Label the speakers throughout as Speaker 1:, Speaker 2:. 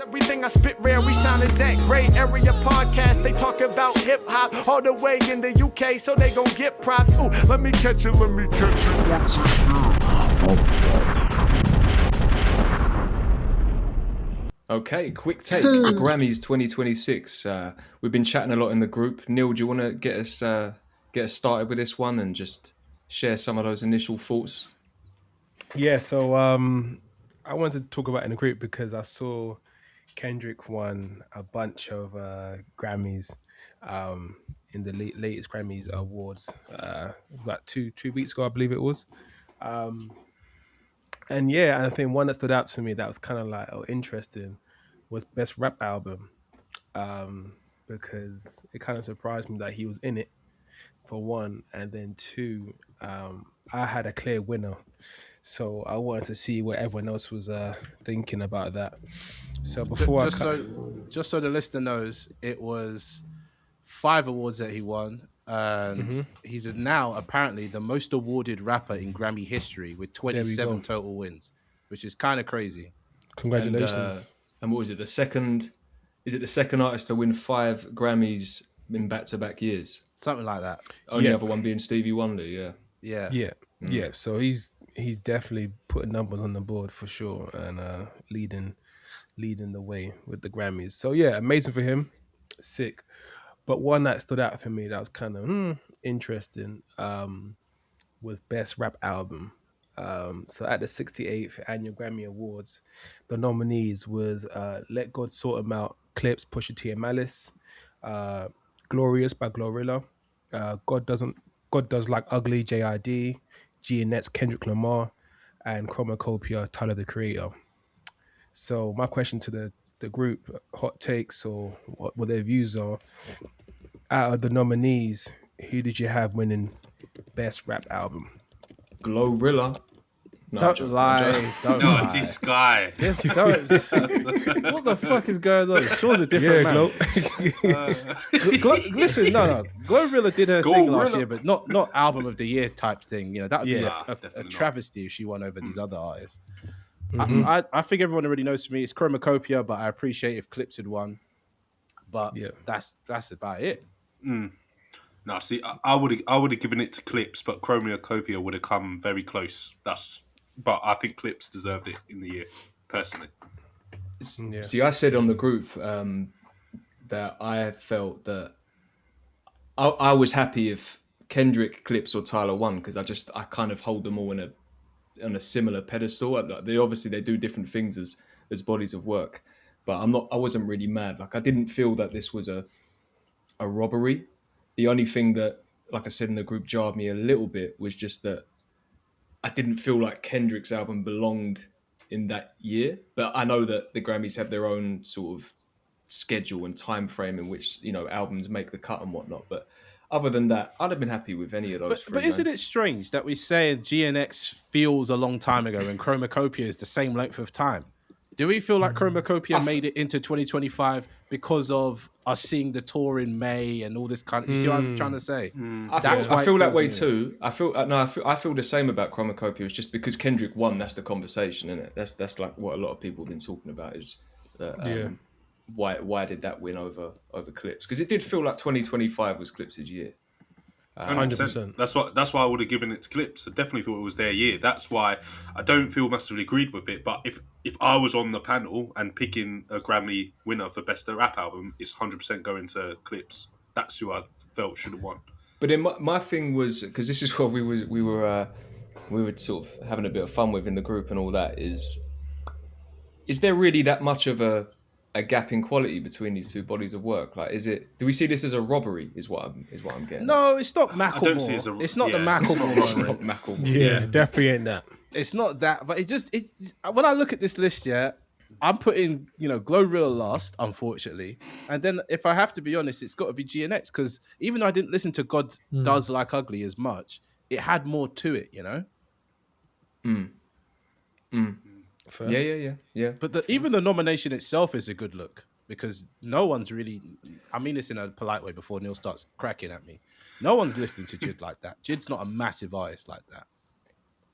Speaker 1: Everything I spit rare, we sound in that great area podcast. They talk about hip hop all the way in the UK, so they gon' get props. Ooh, let me catch it once again.
Speaker 2: Okay, quick take. The Grammys 2026. We've been chatting a lot in the group. Neil, do you want to get us started with this one and just share some of those initial thoughts?
Speaker 3: Yeah, so I wanted to talk about it in the group because I saw Kendrick won a bunch of Grammys in the latest Grammys Awards about two weeks ago, I believe it was. And I think one that stood out to me that was kind of like interesting was Best Rap Album, because it kind of surprised me that he was in it, for one, and then two, I had a clear winner. So I wanted to see what everyone else was thinking about that. So before
Speaker 4: just so the listener knows, it was 5 awards that he won, and he's now apparently the most awarded rapper in Grammy history with 27 total wins, which is kind of crazy.
Speaker 3: Congratulations!
Speaker 2: And what was it? The second artist to win 5 Grammys in back-to-back years?
Speaker 4: Something like that.
Speaker 2: Only other one being Stevie Wonder.
Speaker 3: Yeah. So he's definitely putting numbers on the board for sure, and leading the way with the Grammys. So yeah, amazing for him, sick. But one that stood out for me that was kind of interesting was Best Rap Album. So at the 68th Annual Grammy Awards, the nominees was Let God Sort 'Em Out, Clipse, Pusha T and Malice, Glorious by Glorilla, God Does Like Ugly, J.I.D., G&X, Kendrick Lamar, and Chromakopia, Tyler the Creator. So my question to the group, hot takes or what their views are, out of the nominees, who did you have winning Best Rap Album?
Speaker 2: Glorilla.
Speaker 4: Don't lie.
Speaker 5: This guy.
Speaker 4: What the fuck is going on? Sean's a different man. Listen, no. Glorilla did her thing last year, but not album of the year type thing. You know, that would be a travesty if she won over these other artists. I think everyone already knows for me it's Chromakopia, but I appreciate if Clipse had won. But that's about it.
Speaker 5: No, see, I would have given it to Clipse, but Chromakopia would have come very close. But I think Clipse deserved it in the year, personally.
Speaker 2: Yeah. See, I said on the group that I felt that I was happy if Kendrick, Clipse, or Tyler won, because I kind of hold them all on a similar pedestal. They do different things as bodies of work, but I wasn't really mad. Like, I didn't feel that this was a robbery. The only thing that, like I said in the group, jarred me a little bit was just that I didn't feel like Kendrick's album belonged in that year. But I know that the Grammys have their own sort of schedule and time frame in which, albums make the cut and whatnot. But other than that, I'd have been happy with any of those.
Speaker 4: But isn't it strange that we say G&X feels a long time ago and Chromakopia is the same length of time? Do we feel like Chromakopia made it into 2025 because of us seeing the tour in May and all this kind of... You see what I'm trying to say?
Speaker 2: I feel that way too. I feel the same about Chromakopia. It's just because Kendrick won, that's the conversation, isn't it? That's like what a lot of people have been talking about is why did that win over Clipse? Because it did feel like 2025 was Clipse's year.
Speaker 3: 100%.
Speaker 5: That's why I would have given it to Clipse. I definitely thought it was their year. That's why I don't feel massively agreed with it. But if I was on the panel and picking a Grammy winner for Best Rap Album, it's 100% going to Clipse. That's who I felt should have won.
Speaker 2: But then my thing was, because this is what we were sort of having a bit of fun with in the group and all that, is there really that much of a gap in quality between these two bodies of work? Like, do we see this as a robbery? Is what I'm getting.
Speaker 4: No, it's not Macklemore.
Speaker 5: I don't see it as
Speaker 4: it's not the Macklemore.
Speaker 2: It's not Macklemore.
Speaker 3: Yeah, definitely ain't that.
Speaker 4: It's not that, but when I look at this list, I'm putting Glorilla last, unfortunately, and then if I have to be honest, it's got to be G&X, because even though I didn't listen to God Does Like Ugly as much, it had more to it,
Speaker 2: Fair. Yeah.
Speaker 4: But even the nomination itself is a good look, because no one's really, I mean this in a polite way before Neil starts cracking at me, no one's listening to Jid like that. Jid's not a massive artist like that.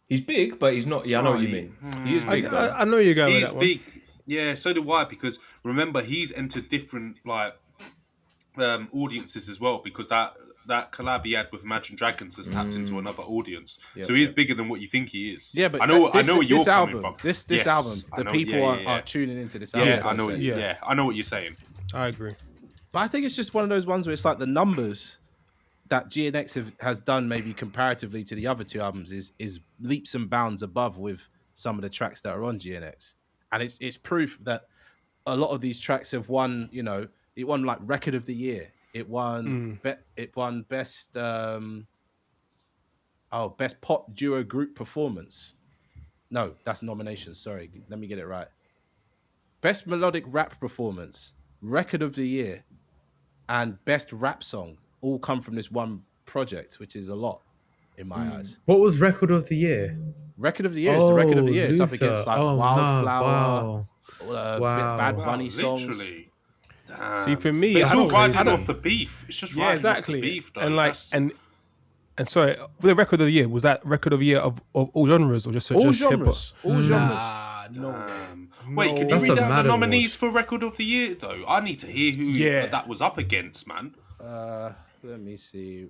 Speaker 2: He's big, but he's not. Yeah, I know what you mean. He is big, though.
Speaker 3: I know you're going with that one.
Speaker 5: He's big. Yeah, so do I. Because remember, he's entered different like audiences as well. Because that collab he had with Imagine Dragons has tapped into another audience. So he's bigger than what you think he is.
Speaker 4: Yeah, but
Speaker 5: I know where you're coming from.
Speaker 4: This
Speaker 5: Yes,
Speaker 4: album,
Speaker 5: I
Speaker 4: the
Speaker 5: know,
Speaker 4: people are tuning into this album.
Speaker 5: Yeah, I know. I know what you're saying.
Speaker 3: I agree.
Speaker 4: But I think it's just one of those ones where it's like the numbers that GNX has done maybe comparatively to the other two albums is leaps and bounds above with some of the tracks that are on GNX. And it's proof that a lot of these tracks have won, you know, it won like record of the year. It won best best pop duo group performance. No, that's nominations. Sorry, let me get it right. Best melodic rap performance, record of the year, and best rap song all come from this one project, which is a lot in my eyes.
Speaker 6: What was record of the year?
Speaker 4: Record of the year is the record of the year. It's up
Speaker 6: Luther.
Speaker 4: against like Wildflower, Bad Bunny songs.
Speaker 5: Literally. Damn.
Speaker 3: See, for me,
Speaker 5: But it's all riding
Speaker 3: I don't-
Speaker 5: off the beef. It's just
Speaker 3: Yeah,
Speaker 5: riding
Speaker 3: exactly.
Speaker 5: off the beef, though.
Speaker 3: And like,
Speaker 5: That's-
Speaker 3: and sorry, with the record of the year, was that record of the year of all genres or just
Speaker 4: All
Speaker 3: just hip hop?
Speaker 4: genres. All genres.
Speaker 5: Wait, can you
Speaker 6: That's
Speaker 5: read
Speaker 6: a
Speaker 5: out the
Speaker 6: mad
Speaker 5: nominees for record of the year though? I need to hear who that was up against, man.
Speaker 4: Let me see.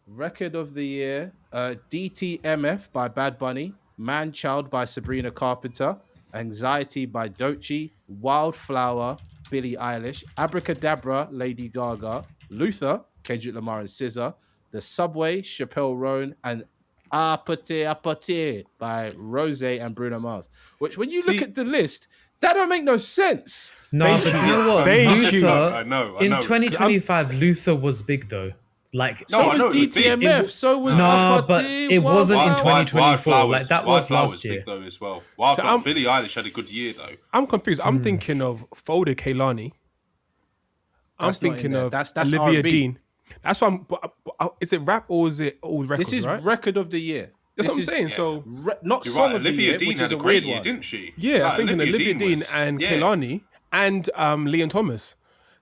Speaker 4: Record of the year, DTMF by Bad Bunny, Man Child by Sabrina Carpenter, Anxiety by Doechii, Wildflower, Billie Eilish, Abracadabra, Lady Gaga, Luther, Kendrick Lamar and SZA, The Subway, Chappelle Roan, and Apate by Rose and Bruno Mars. Which, when you look at the list, that don't make no sense.
Speaker 6: No, but you know what?
Speaker 3: Thank you.
Speaker 6: Luther,
Speaker 5: I know.
Speaker 6: in 2025, Luther was big though. Like,
Speaker 5: No,
Speaker 4: So
Speaker 5: I
Speaker 4: was
Speaker 5: know it was big.
Speaker 4: DTMF, so was
Speaker 6: No,
Speaker 4: Apate,
Speaker 6: but it wasn't in
Speaker 4: Wildflower.
Speaker 6: 2024. Like, that was last year.
Speaker 5: big though as well. Wildflower,
Speaker 3: I'm-
Speaker 5: Billie Eilish had a good year though.
Speaker 3: I'm confused. I'm thinking of Folder Kaylani. I'm
Speaker 4: That's not in
Speaker 3: thinking
Speaker 4: there.
Speaker 3: of
Speaker 4: That's
Speaker 3: Olivia
Speaker 4: R&B.
Speaker 3: Dean. That's why is it rap or is it all records?
Speaker 4: This is
Speaker 3: right?
Speaker 4: record of the year.
Speaker 3: That's
Speaker 4: This
Speaker 3: what I'm
Speaker 4: is
Speaker 3: saying. So
Speaker 4: not
Speaker 5: You're
Speaker 4: song
Speaker 5: right.
Speaker 4: of the
Speaker 5: Olivia
Speaker 4: year,
Speaker 5: Dean
Speaker 4: which
Speaker 5: had
Speaker 4: is
Speaker 5: a
Speaker 4: a
Speaker 5: great
Speaker 4: weird
Speaker 5: year,
Speaker 4: one.
Speaker 5: didn't she?
Speaker 3: yeah,
Speaker 5: Like,
Speaker 3: I'm thinking Olivia Dean
Speaker 5: was-
Speaker 3: and
Speaker 5: yeah.
Speaker 3: Kaylani and Leon Thomas.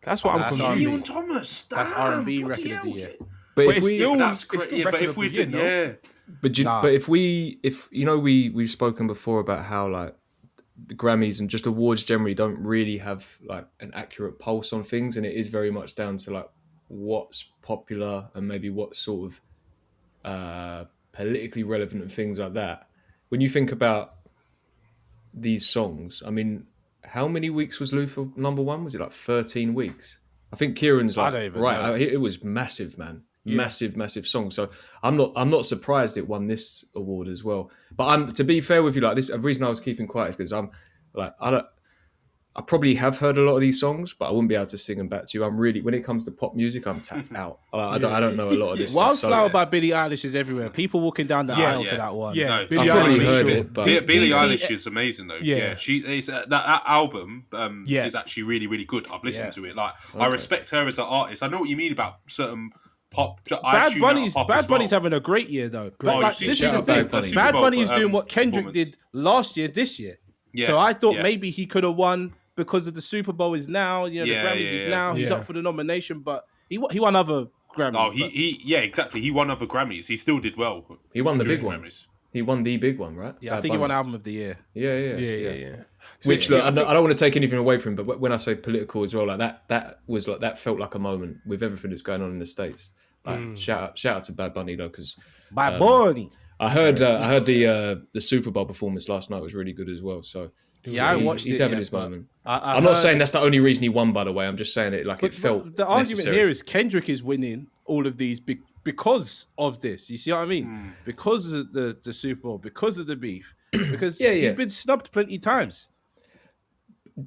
Speaker 3: That's what I'm
Speaker 4: That's
Speaker 3: confused.
Speaker 5: Leon Thomas.
Speaker 4: That's
Speaker 5: damn,
Speaker 4: R&B
Speaker 5: bloody
Speaker 4: record of the
Speaker 5: hell,
Speaker 4: year.
Speaker 5: yeah.
Speaker 2: But
Speaker 3: But
Speaker 2: if
Speaker 3: it's
Speaker 2: we,
Speaker 3: still,
Speaker 5: That's
Speaker 3: it's
Speaker 5: great.
Speaker 3: still
Speaker 5: Yeah, but
Speaker 3: record
Speaker 5: if
Speaker 3: of
Speaker 5: we
Speaker 3: the year,
Speaker 5: did,
Speaker 3: no?
Speaker 5: yeah.
Speaker 2: but if you know we've spoken before about how like the Grammys and just awards generally don't really have like an accurate pulse on things, and it is very much down to like what's popular and maybe what sort of politically relevant and things like that. When you think about these songs, I mean, how many weeks was Luther number one? Was it like 13 weeks? I think Kieran's like
Speaker 4: don't even
Speaker 2: right.
Speaker 4: know.
Speaker 2: It was massive, man. Massive song. So I'm not surprised it won this award as well. But to be fair with you, like this, the reason I was keeping quiet is because I'm like I probably have heard a lot of these songs, but I wouldn't be able to sing them back to you. I'm really, when it comes to pop music, I'm tapped out. I don't know a lot of this stuff.
Speaker 4: Wildflower by Billie Eilish is everywhere. People walking down the aisle to that one.
Speaker 3: Yeah,
Speaker 5: No,
Speaker 3: Billie
Speaker 2: I've probably
Speaker 3: Eilish,
Speaker 2: heard
Speaker 3: sure.
Speaker 2: it, but
Speaker 5: Billie Eilish is amazing though.
Speaker 3: Yeah.
Speaker 5: Yeah, she is that album
Speaker 3: Yeah.
Speaker 5: is actually really really good. I've listened to it. Like I respect her as an artist. I know what you mean about certain pop.
Speaker 4: Bad Bunny's having a great year though. But
Speaker 5: Oh,
Speaker 4: like,
Speaker 5: you
Speaker 4: this
Speaker 5: see,
Speaker 4: is the
Speaker 5: shout
Speaker 4: thing.
Speaker 5: out Bad Bunny.
Speaker 4: Bad Bunny is
Speaker 5: Super Bowl,
Speaker 4: doing what Kendrick
Speaker 5: performance.
Speaker 4: did last year, this year.
Speaker 5: Yeah,
Speaker 4: So I thought
Speaker 5: yeah.
Speaker 4: maybe he could have won because of the Super Bowl is now. You know,
Speaker 5: Yeah,
Speaker 4: the Grammys
Speaker 5: yeah,
Speaker 4: is
Speaker 5: yeah.
Speaker 4: now. He's
Speaker 3: Yeah.
Speaker 4: up for the nomination, but he won other Grammys.
Speaker 5: Oh,
Speaker 4: but-
Speaker 5: he exactly. He won other Grammys. He still did well.
Speaker 2: he won the
Speaker 5: during
Speaker 2: big one.
Speaker 5: Grammys.
Speaker 2: He won the big one, right?
Speaker 4: yeah, I
Speaker 2: Bad
Speaker 4: think he won
Speaker 2: Bunny.
Speaker 4: album of the year.
Speaker 2: Yeah.
Speaker 3: So,
Speaker 2: Which look, I don't want to take anything away from him, but when I say political as well, like that felt like a moment with everything that's going on in the States. Like shout out to Bad Bunny though, because
Speaker 4: By Bunny.
Speaker 2: I heard the Super Bowl performance last night was really good as well. So
Speaker 4: Yeah, I watched
Speaker 2: he's
Speaker 4: it,
Speaker 2: having
Speaker 4: yeah,
Speaker 2: his
Speaker 4: but
Speaker 2: moment.
Speaker 4: I
Speaker 2: I'm not
Speaker 4: heard-
Speaker 2: saying that's the only reason he won, by the way. I'm just saying it like it felt.
Speaker 4: But the argument
Speaker 2: necessary.
Speaker 4: here is Kendrick is winning all of these because of this. You see what I mean? Because of the Super Bowl, because of the beef, because
Speaker 2: Yeah.
Speaker 4: he's been snubbed plenty times.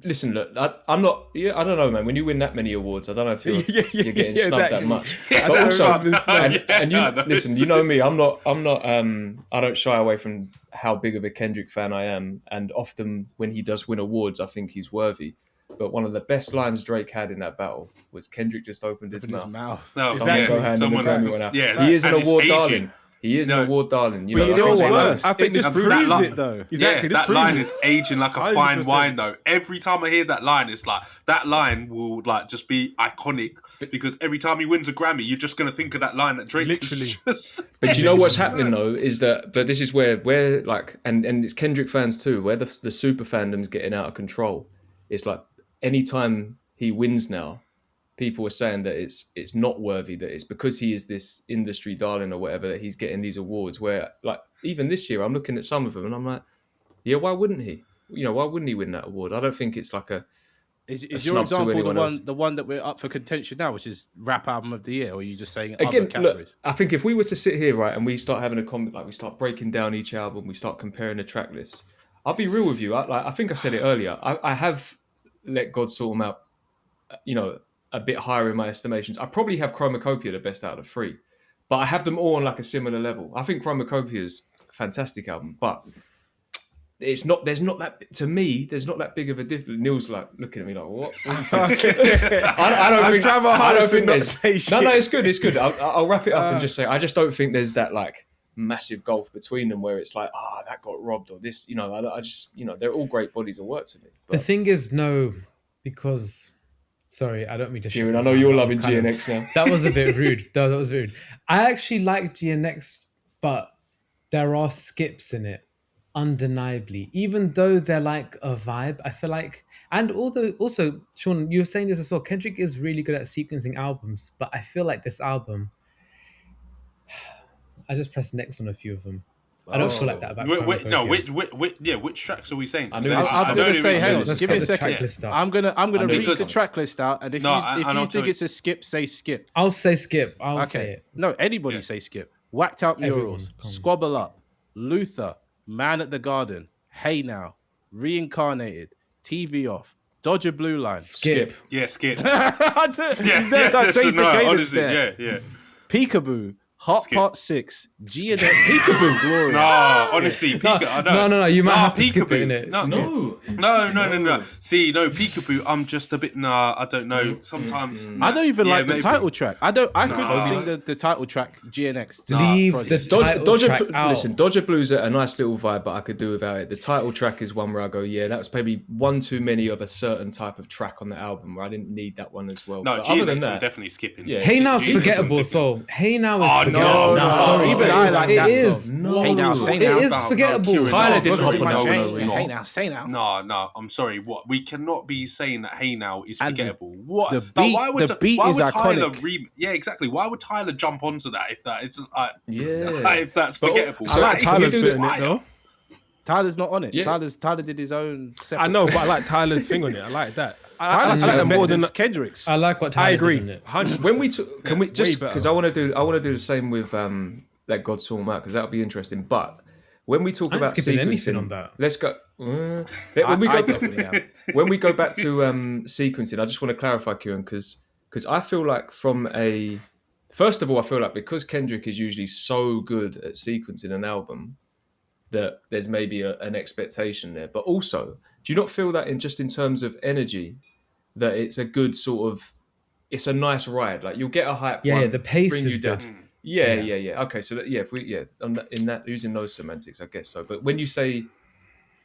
Speaker 2: Listen, look, I'm not. Yeah, I don't know, man. When you win that many awards, I don't know if you're getting
Speaker 3: yeah,
Speaker 2: snubbed
Speaker 3: exactly.
Speaker 2: that much.
Speaker 3: I
Speaker 2: But
Speaker 3: don't
Speaker 2: also,
Speaker 3: know if it's been snubbed.
Speaker 2: and you listen. You know me. I'm not. I don't shy away from how big of a Kendrick fan I am, and often when he does win awards, I think he's worthy. But one of the best lines Drake had in that battle was Kendrick just opened his mouth.
Speaker 5: No,
Speaker 3: Exactly.
Speaker 5: yeah, someone
Speaker 2: Yeah, he is an
Speaker 5: and it's
Speaker 2: award
Speaker 5: aging.
Speaker 2: darling. He is
Speaker 5: No.
Speaker 2: an award darling. You
Speaker 3: But
Speaker 2: know,
Speaker 3: you know
Speaker 2: that's
Speaker 3: what's
Speaker 2: what I'm
Speaker 3: worse?
Speaker 2: saying.
Speaker 3: I think
Speaker 4: It
Speaker 3: this
Speaker 4: just
Speaker 3: proves
Speaker 4: proves
Speaker 3: it.
Speaker 4: it though.
Speaker 3: Exactly.
Speaker 5: Yeah, that
Speaker 3: proves
Speaker 5: line
Speaker 3: it.
Speaker 5: is aging like a fine
Speaker 3: 100%.
Speaker 5: wine, though. Every time I hear that line, it's like that line will like just be iconic because every time he wins a Grammy, you're just gonna think of that line that Drake
Speaker 3: Literally.
Speaker 5: Just...
Speaker 2: But you know what's happening though is that, but this is where like, and it's Kendrick fans too, where the super fandom's getting out of control. it's like anytime he wins now, people are saying that it's not worthy, that it's because he is this industry darling or whatever that he's getting these awards. Where like even this year, I'm looking at some of them and I'm like, yeah, why wouldn't he? Why wouldn't he win that award? I don't think it's like a
Speaker 4: Is your
Speaker 2: snub to
Speaker 4: example
Speaker 2: anyone else.
Speaker 4: the one that we're up for contention now, which is rap album of the year, or are you just saying other
Speaker 2: Again,
Speaker 4: categories?
Speaker 2: look, I think if we were to sit here, right, and we start having a comment, like we start breaking down each album, we start comparing the track lists. I'll be real with you. I think I said it earlier. I have let God sort them out, a bit higher in my estimations. I probably have Chromacopia the best out of the three, but I have them all on like a similar level. I think Chromacopia is a fantastic album, but there's not that, to me, there's not that big of a difference. Neil's like looking at me like, what? I don't think there's. No, it's good. I'll wrap it up and just say, I just don't think there's that like massive gulf between them where it's like, that got robbed or this, I just, they're all great bodies of work to me. But
Speaker 6: The thing is, no, because... Sorry, I don't mean to...
Speaker 2: Kieran, I know you're loving GNX now.
Speaker 6: That was a bit rude. That was rude. I actually like GNX, but there are skips in it, undeniably. Even though they're like a vibe, I feel like... And also, Sean, you were saying this as well, Kendrick is really good at sequencing albums, but I feel like this album... I just pressed next on a few of them. I don't feel like that about
Speaker 5: which tracks are we saying?
Speaker 4: I'm going to say, hang on, give me a second. I'm going to read the track list out, and if you think it's a skip, say skip.
Speaker 6: I'll say skip. I'll say it.
Speaker 4: No, anybody say skip. Whacked Out Murals, Squabble Up, Luther, Man at the Garden, Hey Now, Reincarnated, TV Off, Dodger Blue Line.
Speaker 6: Skip.
Speaker 5: Yeah, skip.
Speaker 4: Honestly,
Speaker 5: yeah.
Speaker 4: Peekaboo. Hot Pot 6, G and Peekaboo Glory.
Speaker 5: Nah, honestly,
Speaker 6: No. You might have to skip it, innit?
Speaker 5: No. See, Peekaboo. I'm just a bit. I don't know. Sometimes
Speaker 4: I don't even like the title track. I couldn't sing the title track GNX.
Speaker 6: Leave the title track out.
Speaker 2: Listen, Dodger Blues are a nice little vibe, but I could do without it. The title track is one where I go, that was maybe one too many of a certain type of track on the album where I didn't need that one as well.
Speaker 5: No,
Speaker 2: but
Speaker 5: GNX,
Speaker 2: other than that,
Speaker 5: I'm definitely skipping.
Speaker 2: Yeah,
Speaker 6: Hey Now's forgettable as well. Hey Now is
Speaker 4: No,
Speaker 6: sorry.
Speaker 4: Even I like that
Speaker 6: song.
Speaker 2: No.
Speaker 4: Hey Now, say now.
Speaker 6: It is forgettable.
Speaker 2: Tyler didn't hop on
Speaker 4: Hey Now, say now.
Speaker 5: No, I'm sorry. What? We cannot be saying that Hey Now is forgettable. What?
Speaker 4: The beat is iconic.
Speaker 5: Yeah, exactly. Why would Tyler jump onto that if that is if that's
Speaker 2: But
Speaker 5: forgettable?
Speaker 3: I like Tyler's bit in it though.
Speaker 4: Tyler's not on it.
Speaker 2: Yeah.
Speaker 4: Tyler did his own separate.
Speaker 3: I know, but I like Tyler's thing on it. I like that. I
Speaker 4: Tyler's
Speaker 3: like that more than
Speaker 4: Kendrick's.
Speaker 6: I like what Tyler
Speaker 3: I agree.
Speaker 6: did in it.
Speaker 3: 100%.
Speaker 2: when we can we just
Speaker 3: Way better.
Speaker 2: because I want to do the same with Let God Sort 'Em Out because that'll be interesting. But when we talk
Speaker 6: I'm
Speaker 2: about
Speaker 6: skipping
Speaker 2: sequencing,
Speaker 6: anything on that.
Speaker 2: let's go.
Speaker 4: I definitely am.
Speaker 2: When we go back to sequencing, I just want to clarify, Kieran, because I feel like first of all, I feel like because Kendrick is usually so good at sequencing an album that there's maybe an expectation there. But also, do you not feel that in terms of energy, that it's a good sort of, it's a nice ride. Like you'll get a hype one.
Speaker 6: Yeah, the pace
Speaker 2: bring
Speaker 6: is
Speaker 2: you down.
Speaker 6: good.
Speaker 2: Yeah. Okay, so in that using those semantics, I guess so. But when you say,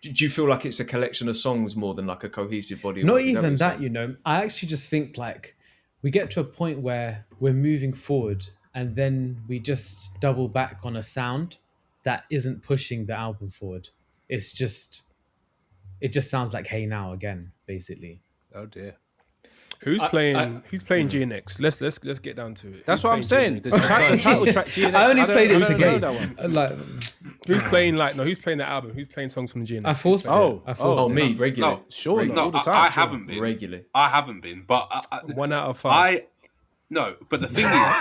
Speaker 2: do you feel like it's a collection of songs more than like a cohesive body of
Speaker 6: Not
Speaker 2: work? Is
Speaker 6: even
Speaker 2: what
Speaker 6: that,
Speaker 2: you're saying?
Speaker 6: I actually just think like we get to a point where we're moving forward and then we just double back on a sound that isn't pushing the album forward. It just sounds like Hey Now again, basically.
Speaker 4: Oh dear.
Speaker 3: Who's playing GNX? Let's get down to it.
Speaker 4: That's what I'm saying. The title track GNX.
Speaker 6: I only played it
Speaker 4: I don't
Speaker 6: today.
Speaker 4: know that one.
Speaker 6: Like,
Speaker 3: Who's playing who's playing the album? Who's playing songs from GNX?
Speaker 6: I forced it. I forced it.
Speaker 2: Me regularly.
Speaker 4: No, sure.
Speaker 5: No,
Speaker 4: all the time.
Speaker 5: I haven't been
Speaker 2: regularly.
Speaker 5: I haven't been, but
Speaker 3: 1 out of 5.
Speaker 5: No, but the thing is,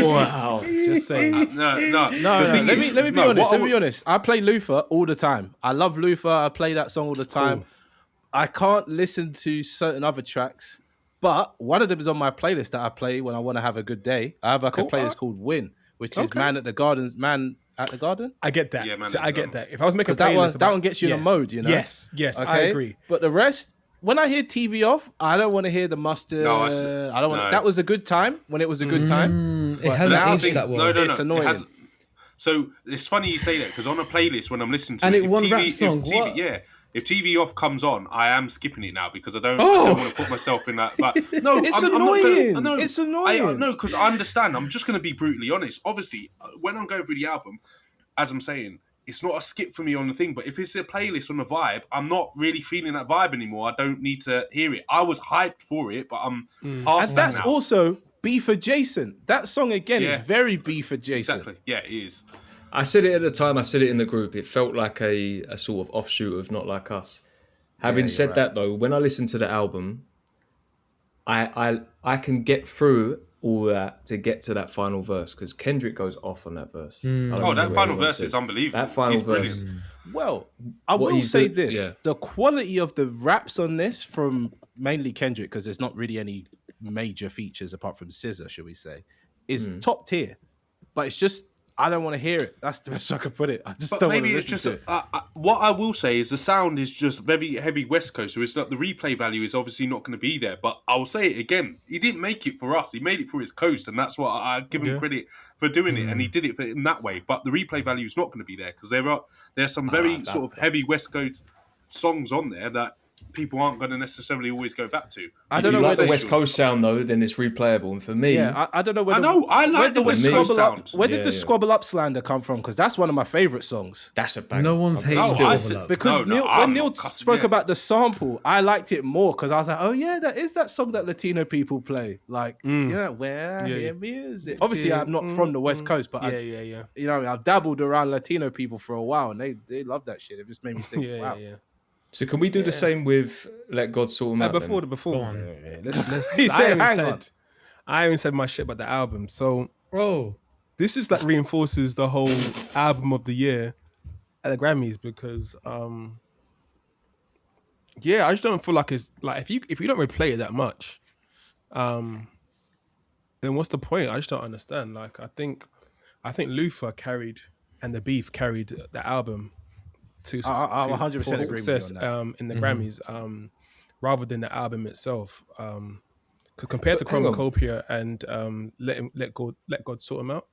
Speaker 2: Wow.
Speaker 3: Just saying.
Speaker 5: no.
Speaker 4: Let me be honest. I play Luther all the time. I love Luther. I play that song all the time.
Speaker 3: Cool.
Speaker 4: I can't listen to certain other tracks, but one of them is on my playlist that I play when I want to have a good day. I have a playlist called Win, which is Man at the Garden.
Speaker 3: I get that.
Speaker 5: Yeah, man,
Speaker 3: I get that. If I was making a
Speaker 4: Because
Speaker 3: playlist,
Speaker 4: that one gets you in a mode, you know?
Speaker 3: Yes, I agree.
Speaker 4: But the rest, when I hear TV Off, I don't want to hear the mustard.
Speaker 5: No,
Speaker 4: I don't want. That was a good time when it was a good time.
Speaker 6: It hasn't
Speaker 4: now
Speaker 6: aged that well.
Speaker 5: No.
Speaker 4: It's annoying.
Speaker 5: So it's funny you say that because on a playlist when I'm listening to
Speaker 6: And
Speaker 5: it,
Speaker 6: it won rap song. What?
Speaker 5: If TV Off comes on, I am skipping it now because I don't want to put myself in that. But no,
Speaker 4: It's
Speaker 5: I'm
Speaker 4: annoying.
Speaker 5: not gonna,
Speaker 4: It's annoying.
Speaker 5: No, because I understand. I'm just going to be brutally honest. Obviously, when I'm going through the album, as I'm saying, it's not a skip for me on the thing. But if it's a playlist on the vibe, I'm not really feeling that vibe anymore. I don't need to hear it. I was hyped for it, but I'm past
Speaker 4: And
Speaker 5: that
Speaker 4: that's
Speaker 5: now.
Speaker 4: also beef adjacent. That song again is very beef adjacent.
Speaker 5: Exactly. Yeah, it is.
Speaker 2: I said it at the time. I said it in the group. It felt like a sort of offshoot of Not Like Us. Having said that, though, when I listen to the album, I can get through all that to get to that final verse because Kendrick goes off on that verse.
Speaker 5: That final verse is unbelievable.
Speaker 2: That final verse.
Speaker 5: Brilliant.
Speaker 4: Well, I will say this. The quality of the raps on this from mainly Kendrick, because there's not really any major features apart from SZA, should we say, is top tier. But it's just, I don't want to hear it. That's the best I could put it. I just don't want to listen to it.
Speaker 5: What I will say is the sound is just very heavy West Coast, so it's not, the replay value is obviously not going to be there. But I'll say it again, he didn't make it for us. He made it for his coast, and that's what I give him credit for doing it. And he did it in that way. But the replay value is not going to be there because there are some very sort of heavy West Coast songs on there that people aren't going to necessarily always go back to.
Speaker 2: I don't know if you like the West Coast sound though, then it's replayable. And for me,
Speaker 4: I don't know where.
Speaker 5: I like the West Coast sound.
Speaker 4: Where did the Squabble Up slander come from? Because that's one of my favorite songs.
Speaker 2: That's a bang.
Speaker 6: No one's hating Squabble Up.
Speaker 4: Because when Neil spoke about the sample, I liked it more because I was like, oh yeah, that is that song that Latino people play. Like, where I hear music. Obviously, I'm not from the West Coast, but you know, I've dabbled around Latino people for a while, and they love that shit. It just made me think, wow.
Speaker 2: So can we do the same with Let God Sort 'Em Out?
Speaker 3: Before. Let's
Speaker 4: He said, hang on.
Speaker 3: I haven't said my shit about the album. So
Speaker 6: Bro,
Speaker 3: this just like reinforces the whole album of the year at the Grammys because I just don't feel like it's like if you don't replay it that much, then what's the point? I just don't understand. Like I think Luther carried and the Beef carried the album to
Speaker 4: 100%
Speaker 3: success
Speaker 4: agree with you on that.
Speaker 3: in the Grammys rather than the album itself. Because compared to Chromakopia and Let God Sort 'Em Out,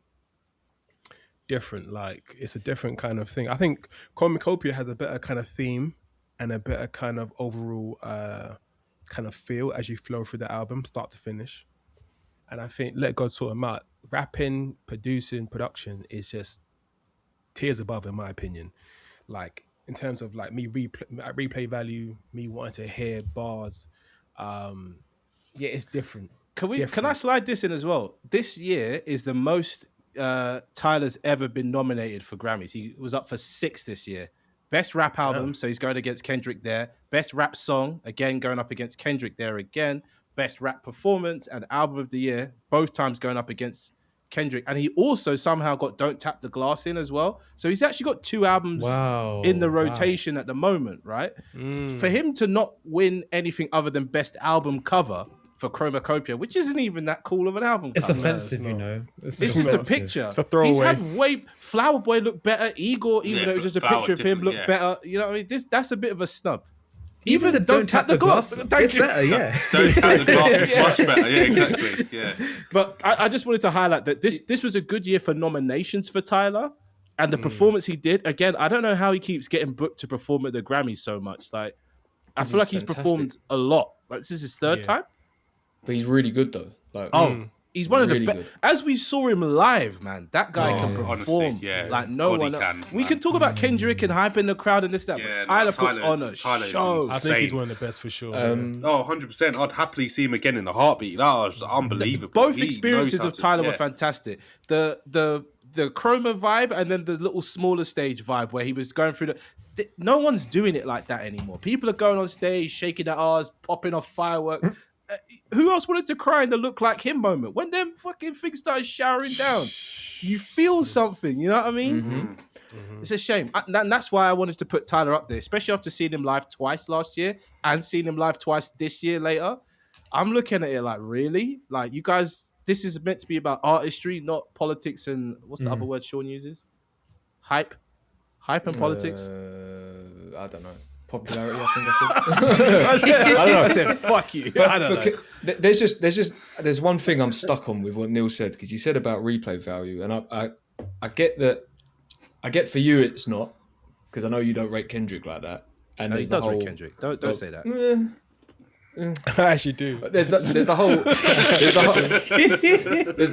Speaker 3: different. Like it's a different kind of thing. I think Chromakopia has a better kind of theme and a better kind of overall kind of feel as you flow through the album, start to finish. And I think Let God Sort 'Em Out, rapping, producing, production is just tiers above, in my opinion. Like in terms of like me replay value, me wanting to hear bars, it's different.
Speaker 4: Can I slide this in as well? This year is the most Tyler's ever been nominated for Grammys. He was up for 6 this year. Best rap album, so he's going against Kendrick there. Best rap song, again going up against Kendrick there again. Best rap performance and album of the year, both times going up against Kendrick. And he also somehow got Don't Tap the Glass in as well. So he's actually got 2 albums in the rotation at the moment, right? For him to not win anything other than best album cover for Chromakopia, which isn't even that cool of an album
Speaker 6: it's
Speaker 4: cover.
Speaker 6: offensive, you know.
Speaker 4: It's just a picture.
Speaker 3: It's a throwaway.
Speaker 4: He's had Flower Boy look better. Igor, even though it was just a picture of him, looked better. You know what I mean? That's a bit of a snub.
Speaker 6: Even the Don't Tap the Glass, it's better, yeah.
Speaker 5: Don't Tap the Glass is much better. Yeah, exactly. Yeah.
Speaker 4: But I just wanted to highlight that this was a good year for nominations for Tyler. And the performance he did, again, I don't know how he keeps getting booked to perform at the Grammys so much. Like, I feel like he's performed a lot. Like, this is his 3rd time.
Speaker 2: But he's really good though. Like,
Speaker 4: he's one
Speaker 2: really
Speaker 4: of the best.
Speaker 2: good.
Speaker 4: As we saw him live, man, that guy can perform like no one else. We can talk about Kendrick and hype in the crowd and this, that, but Tyler puts on a show.
Speaker 3: I think he's one of the best for sure.
Speaker 5: 100%. I'd happily see him again in a heartbeat. That was unbelievable.
Speaker 4: Both experiences of Tyler were fantastic. The Chroma vibe and then the little smaller stage vibe where he was going through no one's doing it like that anymore. People are going on stage, shaking their arms, popping off fireworks. Who else wanted to cry in the look like him moment? When them fucking things started showering down, you feel something, you know what I mean? It's a shame. And that's why I wanted to put Tyler up there, especially after seeing him live twice last year and seeing him live twice this year later. I'm looking at it like, really? Like, you guys, this is meant to be about artistry, not politics and what's the other word Sean uses? Hype and politics?
Speaker 2: I don't know. Popularity, I think I said. I don't know.
Speaker 4: I said, fuck you. I don't know.
Speaker 2: There's one thing I'm stuck on with what Neil said, because you said about replay value, and I get that. I get for you it's not, because I know you don't rate Kendrick like that. And
Speaker 4: No, he does rate Kendrick. Don't say that.
Speaker 3: I actually do.
Speaker 2: There's the whole.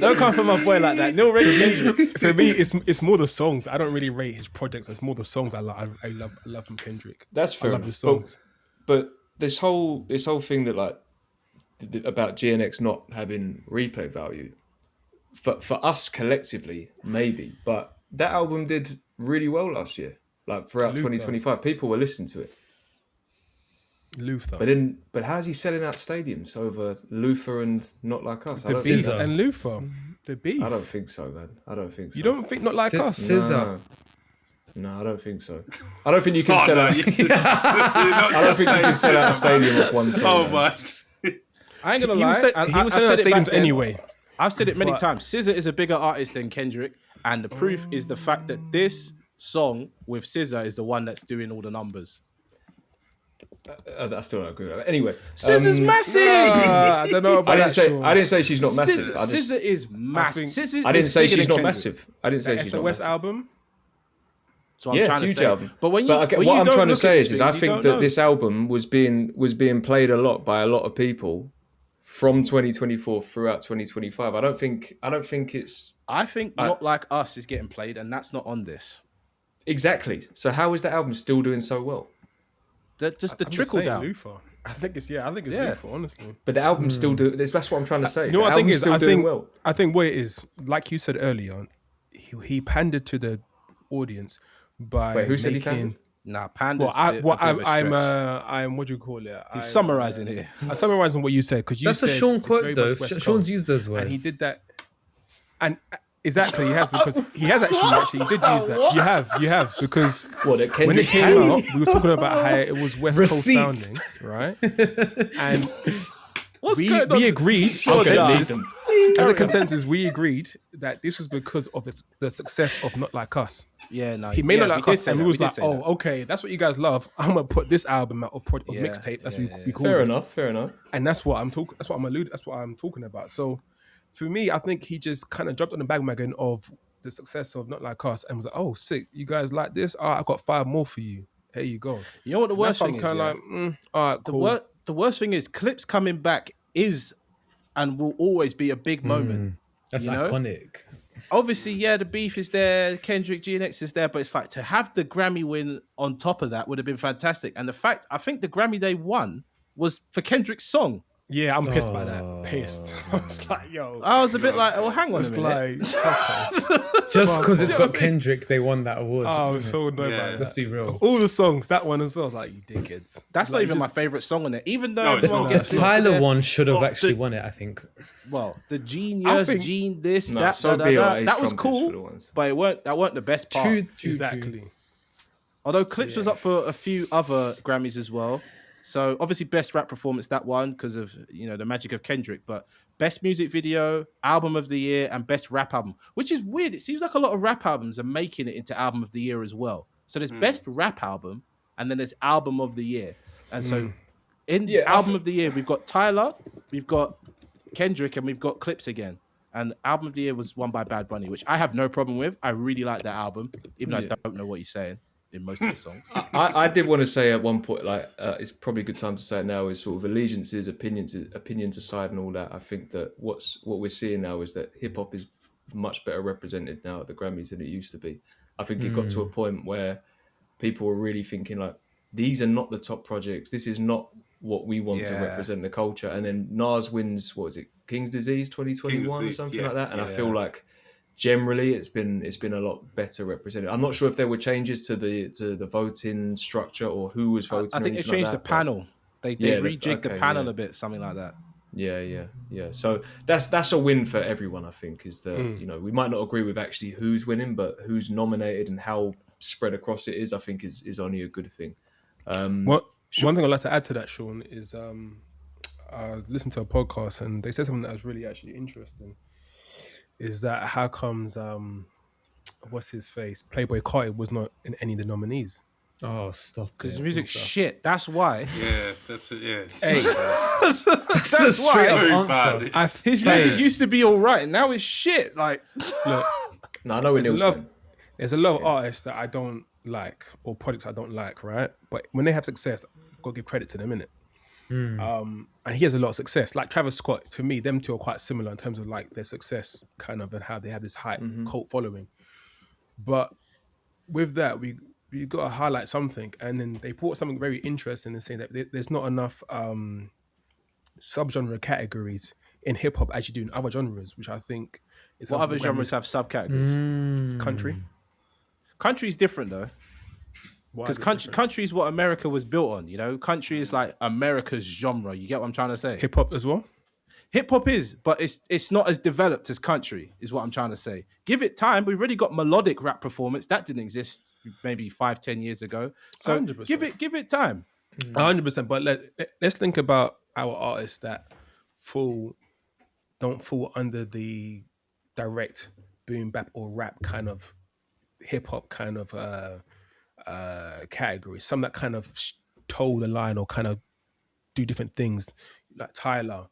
Speaker 4: Don't come from my boy like that. Neil rates Kendrick.
Speaker 3: For me, it's more the songs. I don't really rate his projects. It's more the songs I love from Kendrick.
Speaker 2: That's fair.
Speaker 3: I love the songs.
Speaker 2: But this whole thing that like about GNX not having replay value, for us collectively maybe, but that album did really well last year. Like throughout 2025, people were listening to it.
Speaker 3: Luther.
Speaker 2: But how's he selling out stadiums over Luther and Not Like Us?
Speaker 3: The beef and Luther. The beef.
Speaker 2: I don't think so, man. I don't think so.
Speaker 3: You don't think Not Like Us?
Speaker 6: Scissor.
Speaker 2: No, I don't think so. I don't think you can sell out. I don't think you can sell out a stadium with one song.
Speaker 5: Oh my!
Speaker 4: I ain't gonna
Speaker 3: He
Speaker 4: lie.
Speaker 3: was selling out stadiums anyway.
Speaker 4: I've said it many times. SZA is a bigger artist than Kendrick, and the proof is the fact that this song with SZA is the one that's doing all the numbers.
Speaker 2: I still don't agree with that. Anyway,
Speaker 4: SZA's massive.
Speaker 3: I don't know about
Speaker 2: I didn't say she's not massive.
Speaker 4: SZA is massive.
Speaker 2: I didn't say she's not massive. I didn't say she's not
Speaker 3: SOS
Speaker 2: massive.
Speaker 3: album.
Speaker 4: So I'm trying to
Speaker 2: huge
Speaker 4: say.
Speaker 2: album.
Speaker 4: But when you,
Speaker 2: what
Speaker 4: when you
Speaker 2: I'm
Speaker 4: don't
Speaker 2: trying to
Speaker 4: look
Speaker 2: say
Speaker 4: at
Speaker 2: is I
Speaker 4: things,
Speaker 2: think
Speaker 4: you
Speaker 2: that
Speaker 4: don't know.
Speaker 2: this album was being played a lot by a lot of people from 2024 throughout 2025. I don't think it's
Speaker 4: I think Not Like Us is getting played, and that's not on this.
Speaker 2: exactly. So how is the album still doing so well?
Speaker 4: Just the trickle down.
Speaker 3: Luther. I think it's Luther, honestly.
Speaker 2: But the album's still doing. That's what I'm trying to say.
Speaker 3: You know what
Speaker 2: The
Speaker 3: I think
Speaker 2: album's
Speaker 3: is?
Speaker 2: still doing well.
Speaker 3: I think what it is, like you said earlier, he pandered to the audience by
Speaker 2: Wait, who said he
Speaker 3: making.
Speaker 2: pandered?
Speaker 4: Nah, Panda's
Speaker 3: I'm what do you call it?
Speaker 4: He's summarizing here.
Speaker 3: I'm summarizing what you said because you
Speaker 6: That's
Speaker 3: said
Speaker 6: a Sean
Speaker 3: it's
Speaker 6: quote
Speaker 3: very
Speaker 6: though.
Speaker 3: much West
Speaker 6: Sean's
Speaker 3: Coast.
Speaker 6: used those words.
Speaker 3: And he did that. And exactly, he has because he has actually did use that. You have because when it came out, we were talking about how it was West Coast sounding, right? And we agreed as a consensus. We agreed that this was because of the success of Not Like Us.
Speaker 4: Yeah, no.
Speaker 3: He made Not Like Us, and we was like,
Speaker 4: oh,
Speaker 3: okay, that's what you guys love. I'm gonna put this album out or mixtape. That's what we call
Speaker 2: Fair
Speaker 3: it.
Speaker 2: enough. And
Speaker 3: And that's what I'm talking. That's what I'm talking about. So, for me, I think he just kind of jumped on the bandwagon of the success of Not Like Us and was like, "Oh, sick! You guys like this? Oh, I got 5 more for you. Here you go."
Speaker 4: You know what the worst thing is?
Speaker 3: Kind of like, all right, cool.
Speaker 4: The worst thing is Clipse coming back is and will always be a big moment.
Speaker 6: That's
Speaker 4: you know?
Speaker 6: iconic.
Speaker 4: Obviously, yeah, the beef is there. Kendrick, GNX is there, but it's like to have the Grammy win on top of that would have been fantastic. And I think the Grammy they won was for Kendrick's song.
Speaker 3: Yeah, I'm pissed by that. Pissed. I was like, yo.
Speaker 4: I was a bit like, well, hang on a minute.
Speaker 6: Just because it's got Kendrick, they won that award.
Speaker 3: I was so annoyed by that.
Speaker 6: Let's be real.
Speaker 3: All the songs, that one as well, I was like, you dickheads.
Speaker 4: That's not even my favorite song on it. Even though
Speaker 5: it's
Speaker 4: everyone
Speaker 5: not.
Speaker 4: gets
Speaker 6: The
Speaker 4: into
Speaker 6: Tyler
Speaker 4: their-
Speaker 6: one should have actually won it, I think.
Speaker 4: Well, the Genius,
Speaker 3: think-
Speaker 4: this,
Speaker 2: No,
Speaker 4: that,
Speaker 2: so
Speaker 4: that,
Speaker 2: be it,
Speaker 4: that,
Speaker 2: Ace
Speaker 4: that was
Speaker 2: Trumpets for the
Speaker 4: cool,
Speaker 2: ones.
Speaker 4: but that weren't the best part.
Speaker 6: True.
Speaker 3: Exactly.
Speaker 4: Although Clipse was up for a few other Grammys as well. So obviously best rap performance, that one, because of the magic of Kendrick. But best music video, album of the year, and best rap album, which is weird. It seems like a lot of rap albums are making it into album of the year as well. So there's best rap album, and then there's album of the year. And so album of the year, we've got Tyler, we've got Kendrick, and we've got Clipse again. And album of the year was won by Bad Bunny, which I have no problem with. I really like that album, even though I don't know what he's saying in most of the songs.
Speaker 2: I did want to say at one point, like, it's probably a good time to say it now, is sort of allegiances, opinions aside and all that. I think that what we're seeing now is that hip hop is much better represented now at the Grammys than it used to be. I think it got to a point where people were really thinking like, these are not the top projects. This is not what we want to represent the culture. And then Nas wins, what was it, King's Disease 2021 or something like that. And I feel like generally it's been a lot better represented. I'm not sure if there were changes to the voting structure or who was voting.
Speaker 4: I think they changed the panel. They rejigged the panel a bit, something like that.
Speaker 2: Yeah. So that's a win for everyone, I think, is that we might not agree with actually who's winning, but who's nominated and how spread across it is, I think is only a good thing.
Speaker 3: One thing I'd like to add to that, Sean, is I listened to a podcast and they said something that was really actually interesting. Is that how comes what's his face? Playboy Carti was not in any of the nominees.
Speaker 6: Oh, stop.
Speaker 4: Because his music's shit. That's why.
Speaker 5: Yeah, that's it. Yeah.
Speaker 3: Hey,
Speaker 6: That's a straight up
Speaker 5: Very
Speaker 6: answer.
Speaker 5: bad.
Speaker 4: His music used to be all right. Now it's shit. Like,
Speaker 3: look,
Speaker 2: No, I know we're
Speaker 3: there's a lot of artists that I don't like or projects I don't like, right? But when they have success, I've got to give credit to them, innit? And he has a lot of success. Like Travis Scott, for me, them two are quite similar in terms of like their success, kind of, and how they have this hype cult following. But with that, we got to highlight something, and then they brought something very interesting in saying that there's not enough subgenre categories in hip hop as you do in other genres, which I think is
Speaker 4: what other genres have subcategories.
Speaker 3: Country
Speaker 4: is different though, because country is what America was built on. You know, country is like America's genre. You get what I'm trying to say?
Speaker 3: Hip hop as well.
Speaker 4: Hip hop is, but it's not as developed as country, is what I'm trying to say. Give it time. We've already got melodic rap performance that didn't exist maybe 5-10 years ago. So
Speaker 3: 100%.
Speaker 4: give it time.
Speaker 3: 100%. But let's think about our artists that don't fall under the direct boom bap or rap kind of hip hop kind of category. Some that kind of toe the line or kind of do different things, like Tyler.